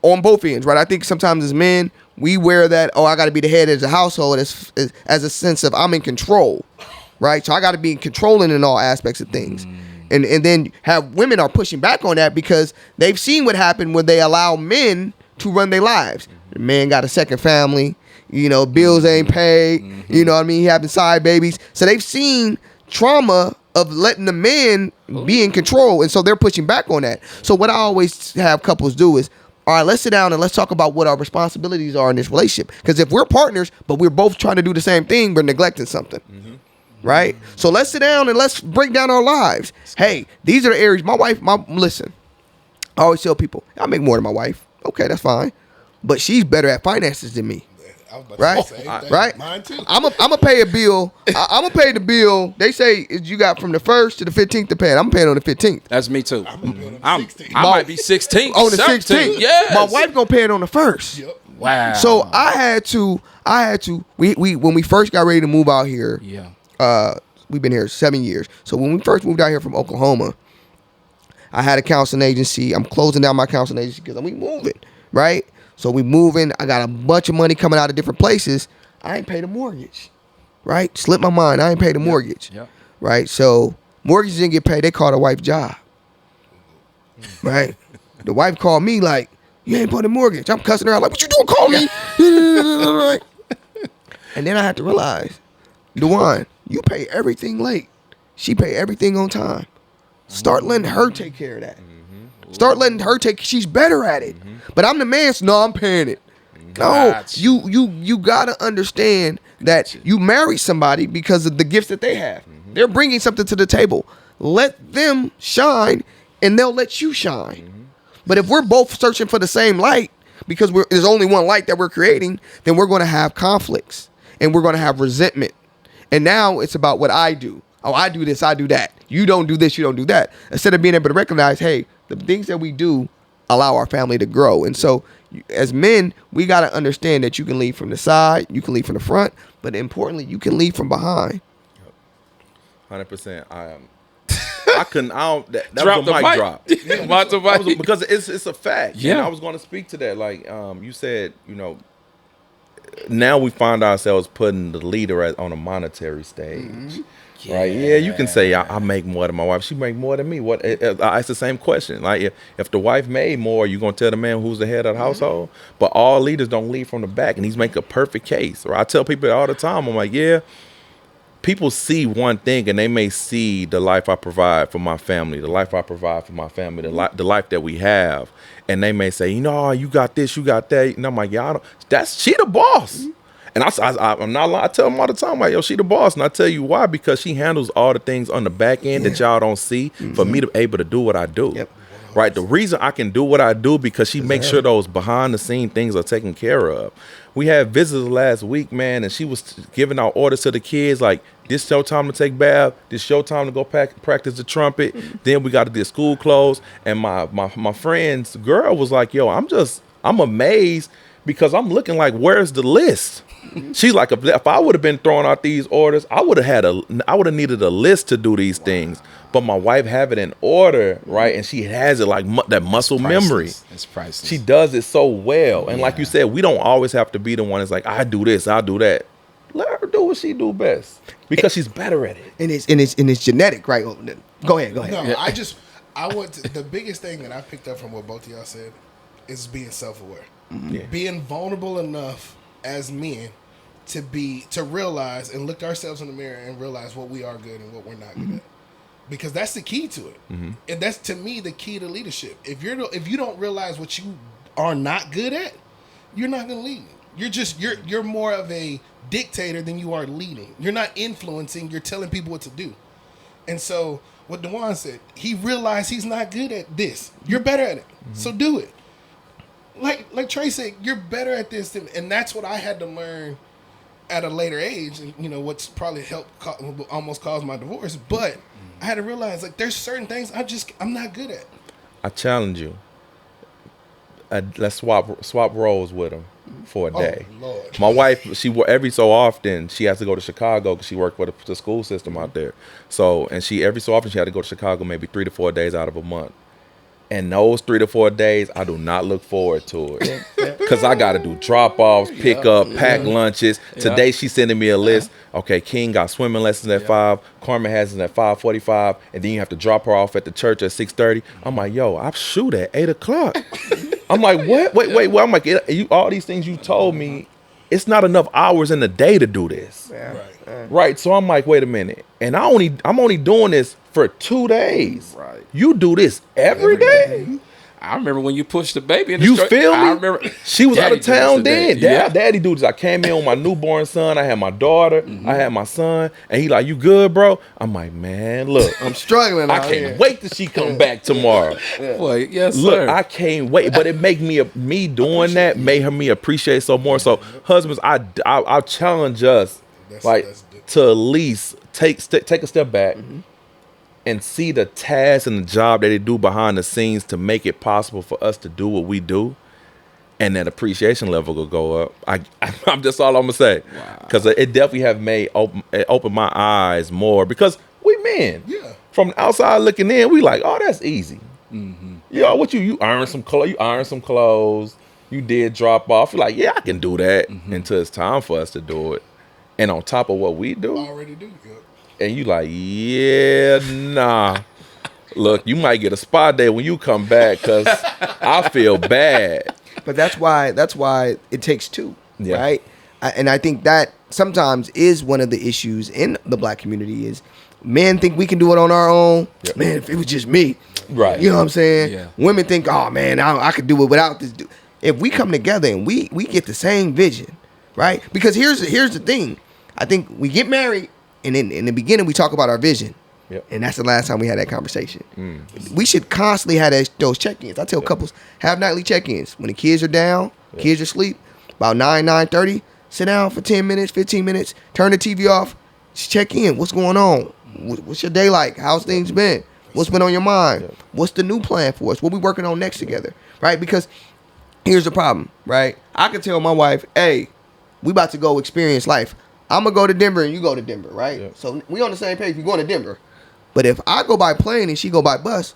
on both ends, right? I think sometimes as men we wear that, I got to be the head of the household as a sense of I'm in control, right? So I got to be controlling in all aspects of things. And then have women are pushing back on that because they've seen what happened when they allow men to run their lives. The man got a second family, bills ain't paid, you know what I mean? He having side babies. So they've seen trauma of letting the men be in control. And so they're pushing back on that. So what I always have couples do is, all right, let's sit down and let's talk about what our responsibilities are in this relationship. Because if we're partners, but we're both trying to do the same thing, we're neglecting something. Right? So let's sit down and let's break down our lives. Hey, these are the areas. Listen, I always tell people, I make more than my wife. Okay, that's fine. But she's better at finances than me. Right? Right? Mine too. I'm gonna pay a bill. I'm gonna pay the bill. They say you got from the 1st to the 15th to pay it. I'm paying on the 15th. That's me too. I might be 16th. On the 16th. Yes. My wife gonna pay it on the 1st. Yep. Wow. So I had to. We when we first got ready to move out here. Yeah. We've been here 7 years. So when we first moved out here from Oklahoma, I had a counseling agency. I'm closing down my counseling agency because we moving, right? So we moving. I got a bunch of money coming out of different places. I ain't paid a mortgage, right? Slipped my mind. I ain't paid a mortgage, right? So mortgages didn't get paid. They called the wife job, right? The wife called me like, you ain't put a mortgage. I'm cussing her out like, what you doing? Call me. And then I had to realize, DeJuan, you pay everything late. She pay everything on time. Start letting her take care of that. Start letting her she's better at it. But I'm the man, so no, I'm paying it. No, you gotta understand that you marry somebody because of the gifts that they have. They're bringing something to the table. Let them shine and they'll let you shine. But if we're both searching for the same light, because there's only one light that we're creating, then we're gonna have conflicts and we're gonna have resentment. And now it's about what I do. Oh, I do this, I do that. You don't do this, you don't do that. Instead of being able to recognize, hey, the things that we do allow our family to grow. And so as men, we got to understand that you can lead from the side, you can lead from the front, but importantly, you can lead from behind. 100%. I couldn't. That was a mic drop. Because it's a fact. Yeah. And I was going to speak to that. Like you said, now we find ourselves putting the leader on a monetary stage. Right? Yeah, you can say I make more than my wife. She make more than me. What? It's the same question. Like if the wife made more, you gonna tell the man who's the head of the household? But all leaders don't lead from the back, and he's making a perfect case. Or I tell people all the time, I'm like, people see one thing and they may see the life I provide for my family, the life I provide for my family, the life that we have, and they may say, you got this, you got that, and I'm like, yeah, she the boss. And I'm not lying. I tell them all the time, like, yo, she the boss. And I tell you why, because she handles all the things on the back end that y'all don't see for me to be able to do what I do. Yep. Right? The reason I can do what I do because she makes sure those behind the scene things are taken care of. We had visitors last week, man, and she was giving out orders to the kids like, this your time to take bath, this your time to go practice the trumpet. Then we got to get school clothes. And my friend's girl was like, yo, I'm amazed because I'm looking like, where's the list? She's like, if I would have been throwing out these orders, I would have needed a list to do these things. But my wife have it in order, right? And she has it like that muscle memory. It's priceless. She does it so well. And like you said, we don't always have to be the one that's like, I do this, I do that. Let her do what she do best because she's better at it. And it's genetic, right? Go ahead. No, the biggest thing that I picked up from what both of y'all said is being self-aware. Yeah. Being vulnerable enough as men to realize and look ourselves in the mirror and realize what we are good and what we're not good at. Because that's the key to it. And that's, to me, the key to leadership. If you don't realize what you are not good at, you're not going to lead. You're more of a dictator than you are leading. You're not influencing, you're telling people what to do. And so what Dewan said, he realized he's not good at this. You're better at it. So do it. Like Trey said, you're better at this and that's what I had to learn at a later age, and what's probably helped almost caused my divorce, but I had to realize like there's certain things I'm not good at. I challenge you. Let's swap roles with him for a day. Lord. My wife, every so often she has to go to Chicago because she worked for the school system out there. So, and every so often she had to go to Chicago maybe 3 to 4 days out of a month. And those 3 to 4 days, I do not look forward to it because I got to do drop-offs, pick up, pack lunches. Today she's sending me a list. Okay, King got swimming lessons at 5. Carmen has it at 5:45, and then you have to drop her off at the church at 6:30. I'm like, yo, I shoot at 8 o'clock. I'm like, what? Wait. Well, I'm like, all these things you told me, it's not enough hours in the day to do this. Right. So I'm like, wait a minute, and I'm only doing this for 2 days. Right. You do this every day? I remember when you pushed the baby in the You street. feel me? I remember she was out of town then. Yeah. Daddy do this. I came in with my newborn son. I had my daughter. I had my son. And he like, you good, bro? I'm like, man, look. I'm struggling. I can't wait till she come back tomorrow. Well, yes, Look, sir. I can't wait. But it make me doing that made me appreciate so more. So husbands, I challenge us That's to at least take a step back and see the tasks and the job that they do behind the scenes to make it possible for us to do what we do, and that appreciation level will go up. I'm just all I'm gonna say, because it definitely have made open my eyes more because we men. Yeah. From the outside looking in, we like, oh, that's easy. What you iron some clothes, you did drop off. You're like, yeah, I can do that until it's time for us to do it. And on top of what we do, already do. Yep. and you like, yeah, nah. Look, you might get a spa day when you come back because I feel bad. But that's why it takes two, Yeah. right? And I think that sometimes is one of the issues in the black community is men think we can do it on our own. Yep. Man, if it was just me, Right. You know what I'm saying? Yeah. Women think, oh man, I could do it without this dude. If we come together and we get the same vision, right? Because here's the thing. I think we get married, and in the beginning we talk about our vision. Yep. And that's the last time we had that conversation. We should constantly have those check-ins. I tell couples, have nightly check-ins. When the kids are down, kids are asleep, about 9:30, sit down for 10 minutes, 15 minutes, turn the TV off, just check in. What's going on? What's your day like? How's things been? What's been on your mind? What's the new plan for us? What we working on next together, right? Because here's the problem, right? I can tell my wife, hey, we about to go experience life. I'm going to go to Denver and you go to Denver, right? Yep. So we on the same page. We going to Denver. But if I go by plane and she go by bus,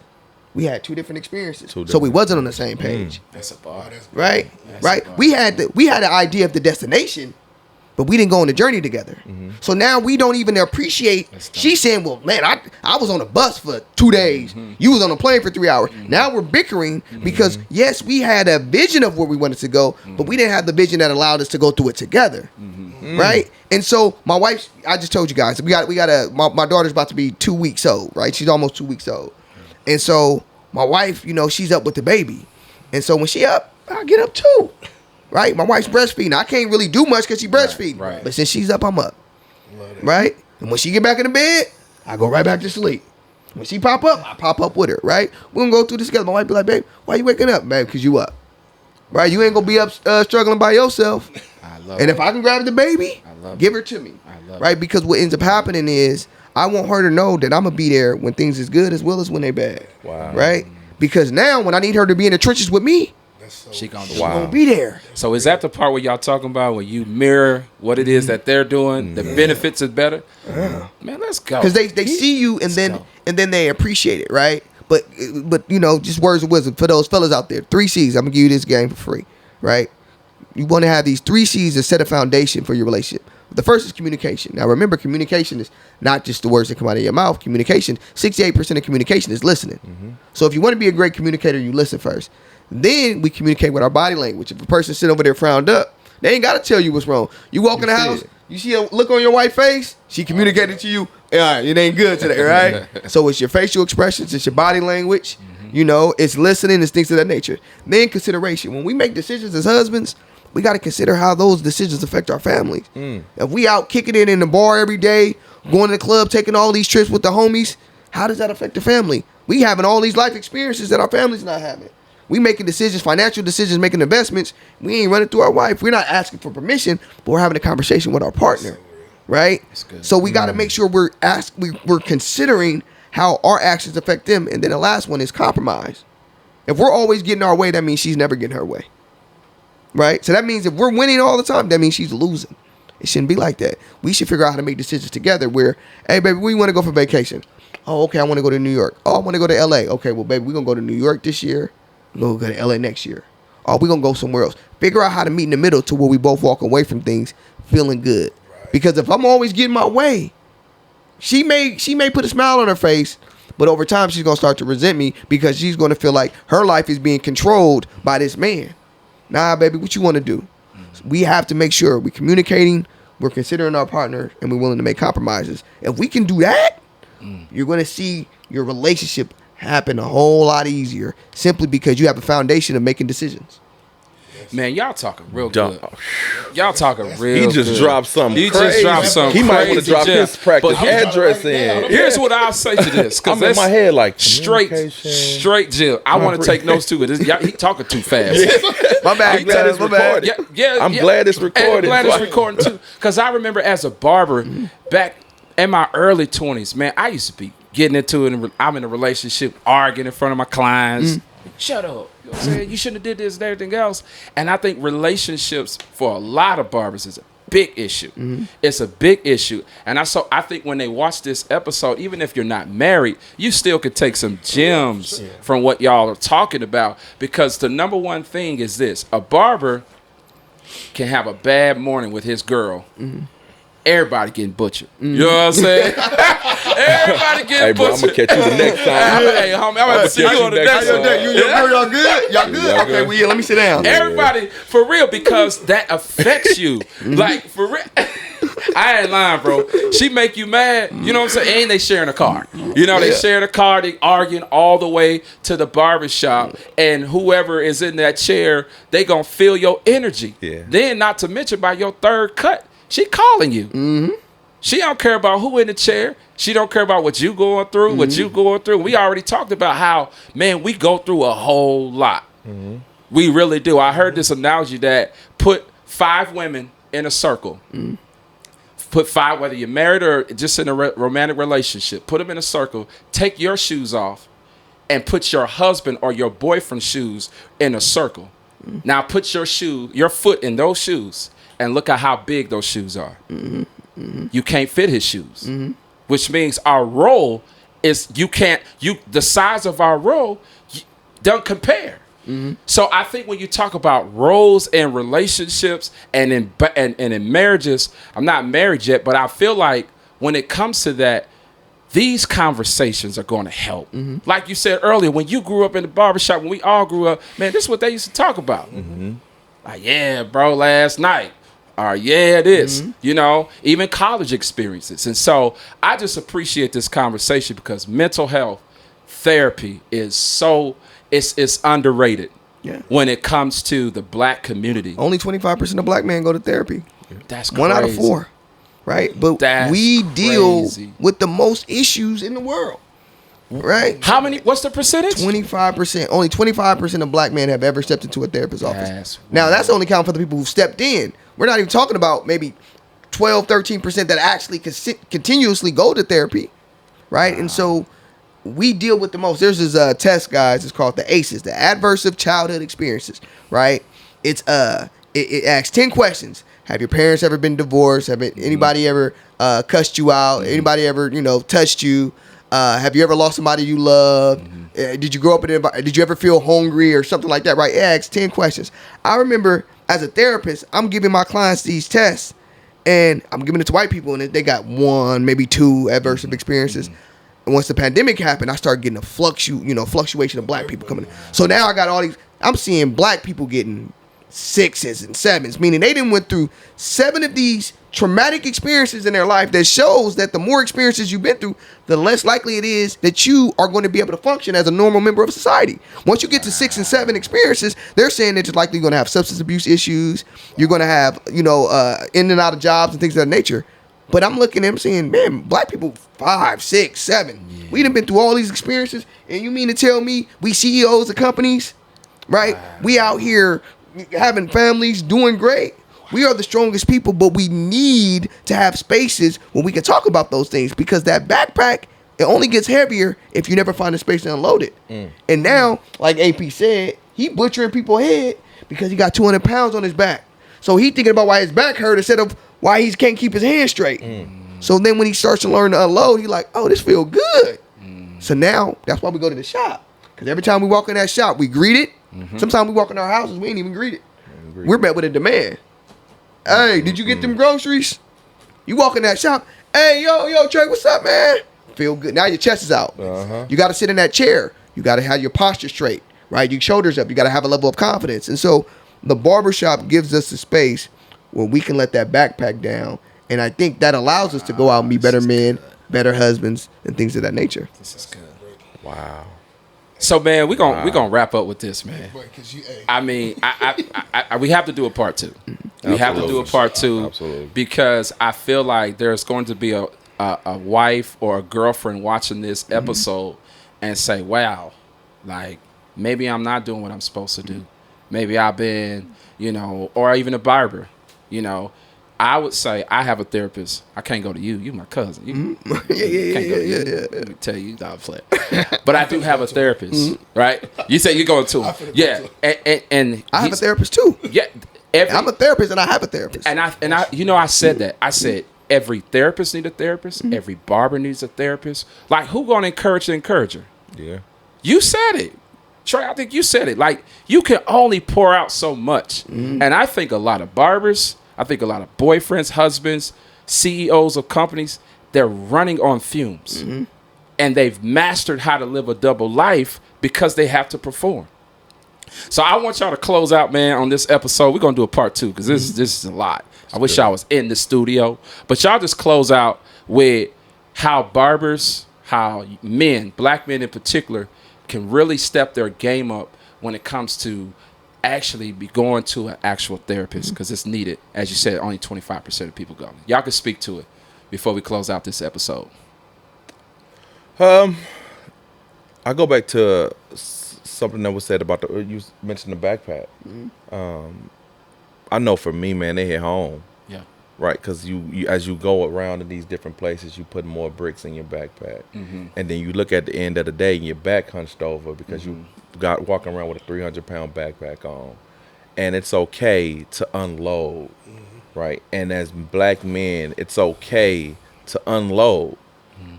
we had two different experiences. So we wasn't on the same page. That's a bar. Right? Right? We had the idea of the destination, but we didn't go on the journey together. So now we don't even appreciate. She's saying, well, man, I was on a bus for 2 days. You was on a plane for 3 hours. Now we're bickering because, yes, we had a vision of where we wanted to go, but we didn't have the vision that allowed us to go through it together. right? And so my wife, I just told you guys, my daughter's about to be 2 weeks old, right? She's almost 2 weeks old. And so my wife, she's up with the baby. And so when she up, I get up too, right? My wife's breastfeeding. I can't really do much because she breastfeeding. Right. But since she's up, I'm up, right? And when she get back in the bed, I go right back to sleep. When she pop up, I pop up with her, right? We're going to go through this together. My wife be like, babe, why you waking up? Babe, because you up. Right? You ain't going to be up struggling by yourself. I love And it. if I can grab the baby, give her to me. Right? Because what ends up happening is I want her to know that I'm going to be there when things is good as well as when they bad. Wow. Right? Because now when I need her to be in the trenches with me, She gonna she's going to be there. So is that the part where y'all talking about where you mirror what it is that they're doing? The benefits is better. Man, let's go. Because they see you and then they appreciate it, right? But just words of wisdom for those fellas out there. 3 C's. I'm gonna give you this game for free, right? You want to have these 3 C's to set a foundation for your relationship. The first is communication. Now remember, communication is not just the words that come out of your mouth. Communication, 68% of communication is listening. So if you want to be a great communicator, you listen first. Then we communicate with our body language. If a person sitting over there frowned up, they ain't got to tell you what's wrong. You walk in the house, you see a look on your wife's face, she communicated to you, all right, it ain't good today, right? So it's your facial expressions, it's your body language, it's listening, it's things of that nature. Then consideration. When we make decisions as husbands, we got to consider how those decisions affect our families. If we out kicking it in the bar every day, going to the club, taking all these trips with the homies, how does that affect the family? We having all these life experiences that our family's not having. We making decisions, financial decisions, making investments. We ain't running through our wife. We're not asking for permission, but we're having a conversation with our partner, right? So we got to make sure we're considering how our actions affect them. And then the last one is compromise. If we're always getting our way, that means she's never getting her way, right? So that means if we're winning all the time, that means she's losing. It shouldn't be like that. We should figure out how to make decisions together where, hey, baby, we want to go for vacation. Oh, okay, I want to go to New York. Oh, I want to go to L.A. Okay, well, baby, we're going to go to New York this year. We'll go to L.A. next year. Oh, we're going to go somewhere else. Figure out how to meet in the middle to where we both walk away from things feeling good. Because if I'm always getting my way, she may put a smile on her face, but over time she's going to start to resent me because she's going to feel like her life is being controlled by this man. Nah, baby, what you want to do? We have to make sure we're communicating, we're considering our partner, and we're willing to make compromises. If we can do that, you're going to see your relationship happen a whole lot easier simply because you have a foundation of making decisions. Man, y'all talking real good. Y'all talking real good. He just dropped something He crazy. just dropped something He might want to drop his practice address in. Here's what I'll say to this. I'm in my head like straight Jill. I want to take notes too, but he talking too fast. My bad. I'm glad it's recorded. I'm glad it's recorded. I'm glad it's recording too. Because I remember as a barber back in my early 20s, man, I used to be getting into it. I'm in a relationship, arguing in front of my clients. Shut up. You know what I'm saying? You shouldn't have did this and everything else. And I think relationships for a lot of barbers is a big issue. It's a big issue. And I think when they watch this episode, even if you're not married, you still could take some gems from what y'all are talking about. Because the number one thing is this. A barber can have a bad morning with his girl. Everybody getting butchered. You know what I'm saying? Everybody getting Hey, bro, I'm butchered. gonna catch you the next time. Hey, homie, I'm going to see you on the next one. Y'all good? Y'all good? Okay, well, yeah, let me sit down. Everybody, for real, because that affects you. Like, for real. I ain't lying, bro. She make you mad. You know what I'm saying? And they sharing a car. You know, they sharing a car. They arguing all the way to the barbershop. And whoever is in that chair, they going to feel your energy. Yeah. Then, not to mention by your third cut, she calling you. She don't care about who in the chair. She don't care about what you going through, what you going through. We already talked about how, man, we go through a whole lot. We really do. I heard this analogy that put 5 women in a circle. Put 5, whether you're married or just in a romantic relationship, put them in a circle, take your shoes off, and put your husband or your boyfriend's shoes in a circle. Now put your foot in those shoes, and look at how big those shoes are. You can't fit his shoes, which means our role is the size of our role don't compare. So I think when you talk about roles in relationships and in marriages, I'm not married yet, but I feel like when it comes to that, these conversations are going to help. Like you said earlier, when you grew up in the barbershop, when we all grew up, man, this is what they used to talk about. Like, yeah, bro, last night, Yeah, it is. You know, even college experiences. And so I just appreciate this conversation because mental health therapy is it's underrated when it comes to the black community. Only 25% of black men go to therapy. That's crazy. 1 out of 4, right? But That's we deal crazy. with the most issues in the world, right? How many? What's the percentage? 25%. Only 25% of black men have ever stepped into a therapist's office. That's Now, that's only counting for the people who stepped in. We're not even talking about maybe 12, 13% that actually continuously go to therapy, right? And so we deal with the most. There's this test, guys. It's called the ACEs, the Adversive Childhood Experiences, right? It asks 10 questions. Have your parents ever been divorced? Have anybody ever cussed you out? Anybody ever, touched you? Have you ever lost somebody you love? Did you grow up did you ever feel hungry or something like that, right? It asks 10 questions. I remember as a therapist, I'm giving my clients these tests and I'm giving it to white people and they got 1, maybe 2 adverse experiences. And once the pandemic happened, I started getting a fluctuation of black people coming in. So now I got all these, I'm seeing black people getting 6s and 7s, meaning they done went through 7 of these traumatic experiences in their life that shows that the more experiences you've been through, the less likely it is that you are going to be able to function as a normal member of society. Once you get to 6 and 7 experiences, they're saying that you're likely going to have substance abuse issues. You're going to have, in and out of jobs and things of that nature. But I'm looking at them saying, man, black people 5, 6, 7. Yeah. We done been through all these experiences. And you mean to tell me we CEOs of companies, right? We out here having families, doing great. We are the strongest people, but we need to have spaces where we can talk about those things because that backpack, it only gets heavier if you never find a space to unload it. And now, like AP said, he butchering people's head because he got 200 pounds on his back. So he thinking about why his back hurt instead of why he can't keep his hands straight. So then when he starts to learn to unload, he like, oh, this feel good. So now, that's why we go to the shop. Because every time we walk in that shop, we greet it. Sometimes we walk in our houses, we ain't even greet it. We're met with a demand. Hey, did you get them groceries? You walk in that shop. Hey, yo, Trey, what's up, man? Feel good. Now your chest is out. You got to sit in that chair. You got to have your posture straight, right? Your shoulders up. You got to have a level of confidence. And so the barbershop gives us a space where we can let that backpack down. And I think that allows us to go out and be better men, better husbands, and things of that nature. This is good. Wow. So man, we're gonna wrap up with this, man. I mean, we have to do a part 2. We have to do a part 2 because I feel like there's going to be a wife or a girlfriend watching this episode and say, "Wow, like maybe I'm not doing what I'm supposed to do. Maybe I've been, or even a barber, I would say I have a therapist. I can't go to you. You my cousin. You can't go to you. Let me tell you, dog flat. But I do have a therapist, right? You say you're going to him. Yeah. And I have a therapist too. Yeah. I'm a therapist and I have a therapist. And I said that. I said every therapist needs a therapist. Every barber needs a therapist. Like, who gonna encourage the encourager? Yeah. You said it. Trey, I think you said it. Like, you can only pour out so much. And I think a lot of barbers, I think a lot of boyfriends, husbands, CEOs of companies, they're running on fumes. And they've mastered how to live a double life because they have to perform. So I want y'all to close out, man, on this episode. We're going to do a part 2 because this is a lot. I wish y'all was in the studio. But y'all just close out with how barbers, how men, black men in particular, can really step their game up when it comes to actually be going to an actual therapist because it's needed. As you said, only 25% of people go. Y'all can speak to it before we close out this episode. I go back to something that was said about you mentioned the backpack. I know for me, man, they hit home. Yeah. Right, because you as you go around in these different places, you put more bricks in your backpack, and then you look at the end of the day and your back hunched over because you got walking around with a 300-pound backpack on, and it's okay to unload, right? And as black men, it's okay to unload,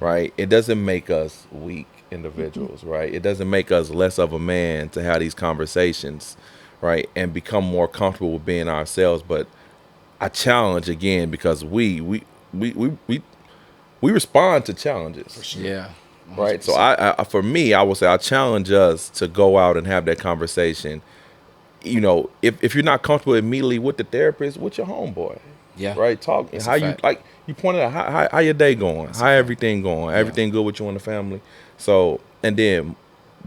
right? It doesn't make us weak individuals, right? It doesn't make us less of a man to have these conversations, right? And become more comfortable with being ourselves, but I challenge again because we respond to challenges. For sure. Yeah. 100%. Right. So I for me, I would say I challenge us to go out and have that conversation, you know, if you're not comfortable immediately with the therapist, with your homeboy. Yeah. Right. Talk. That's How a you fact. like? You pointed out how your day going? How everything going? Everything good with you and the family? So, and then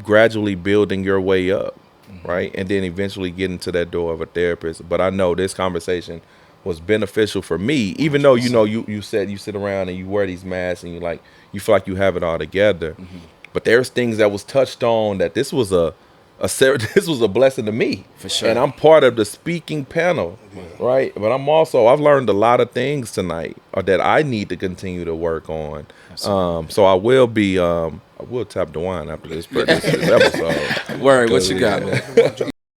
gradually building your way up, right? And then eventually getting to that door of a therapist. But I know this conversation was beneficial for me, even though you know you said you sit around and you wear these masks and you feel like you have it all together. But there's things that was touched on that this was this was a blessing to me. For sure. And I'm part of the speaking panel, right? But I've learned a lot of things tonight that I need to continue to work on. So I will tap the wine after this episode. Word, what you got, man?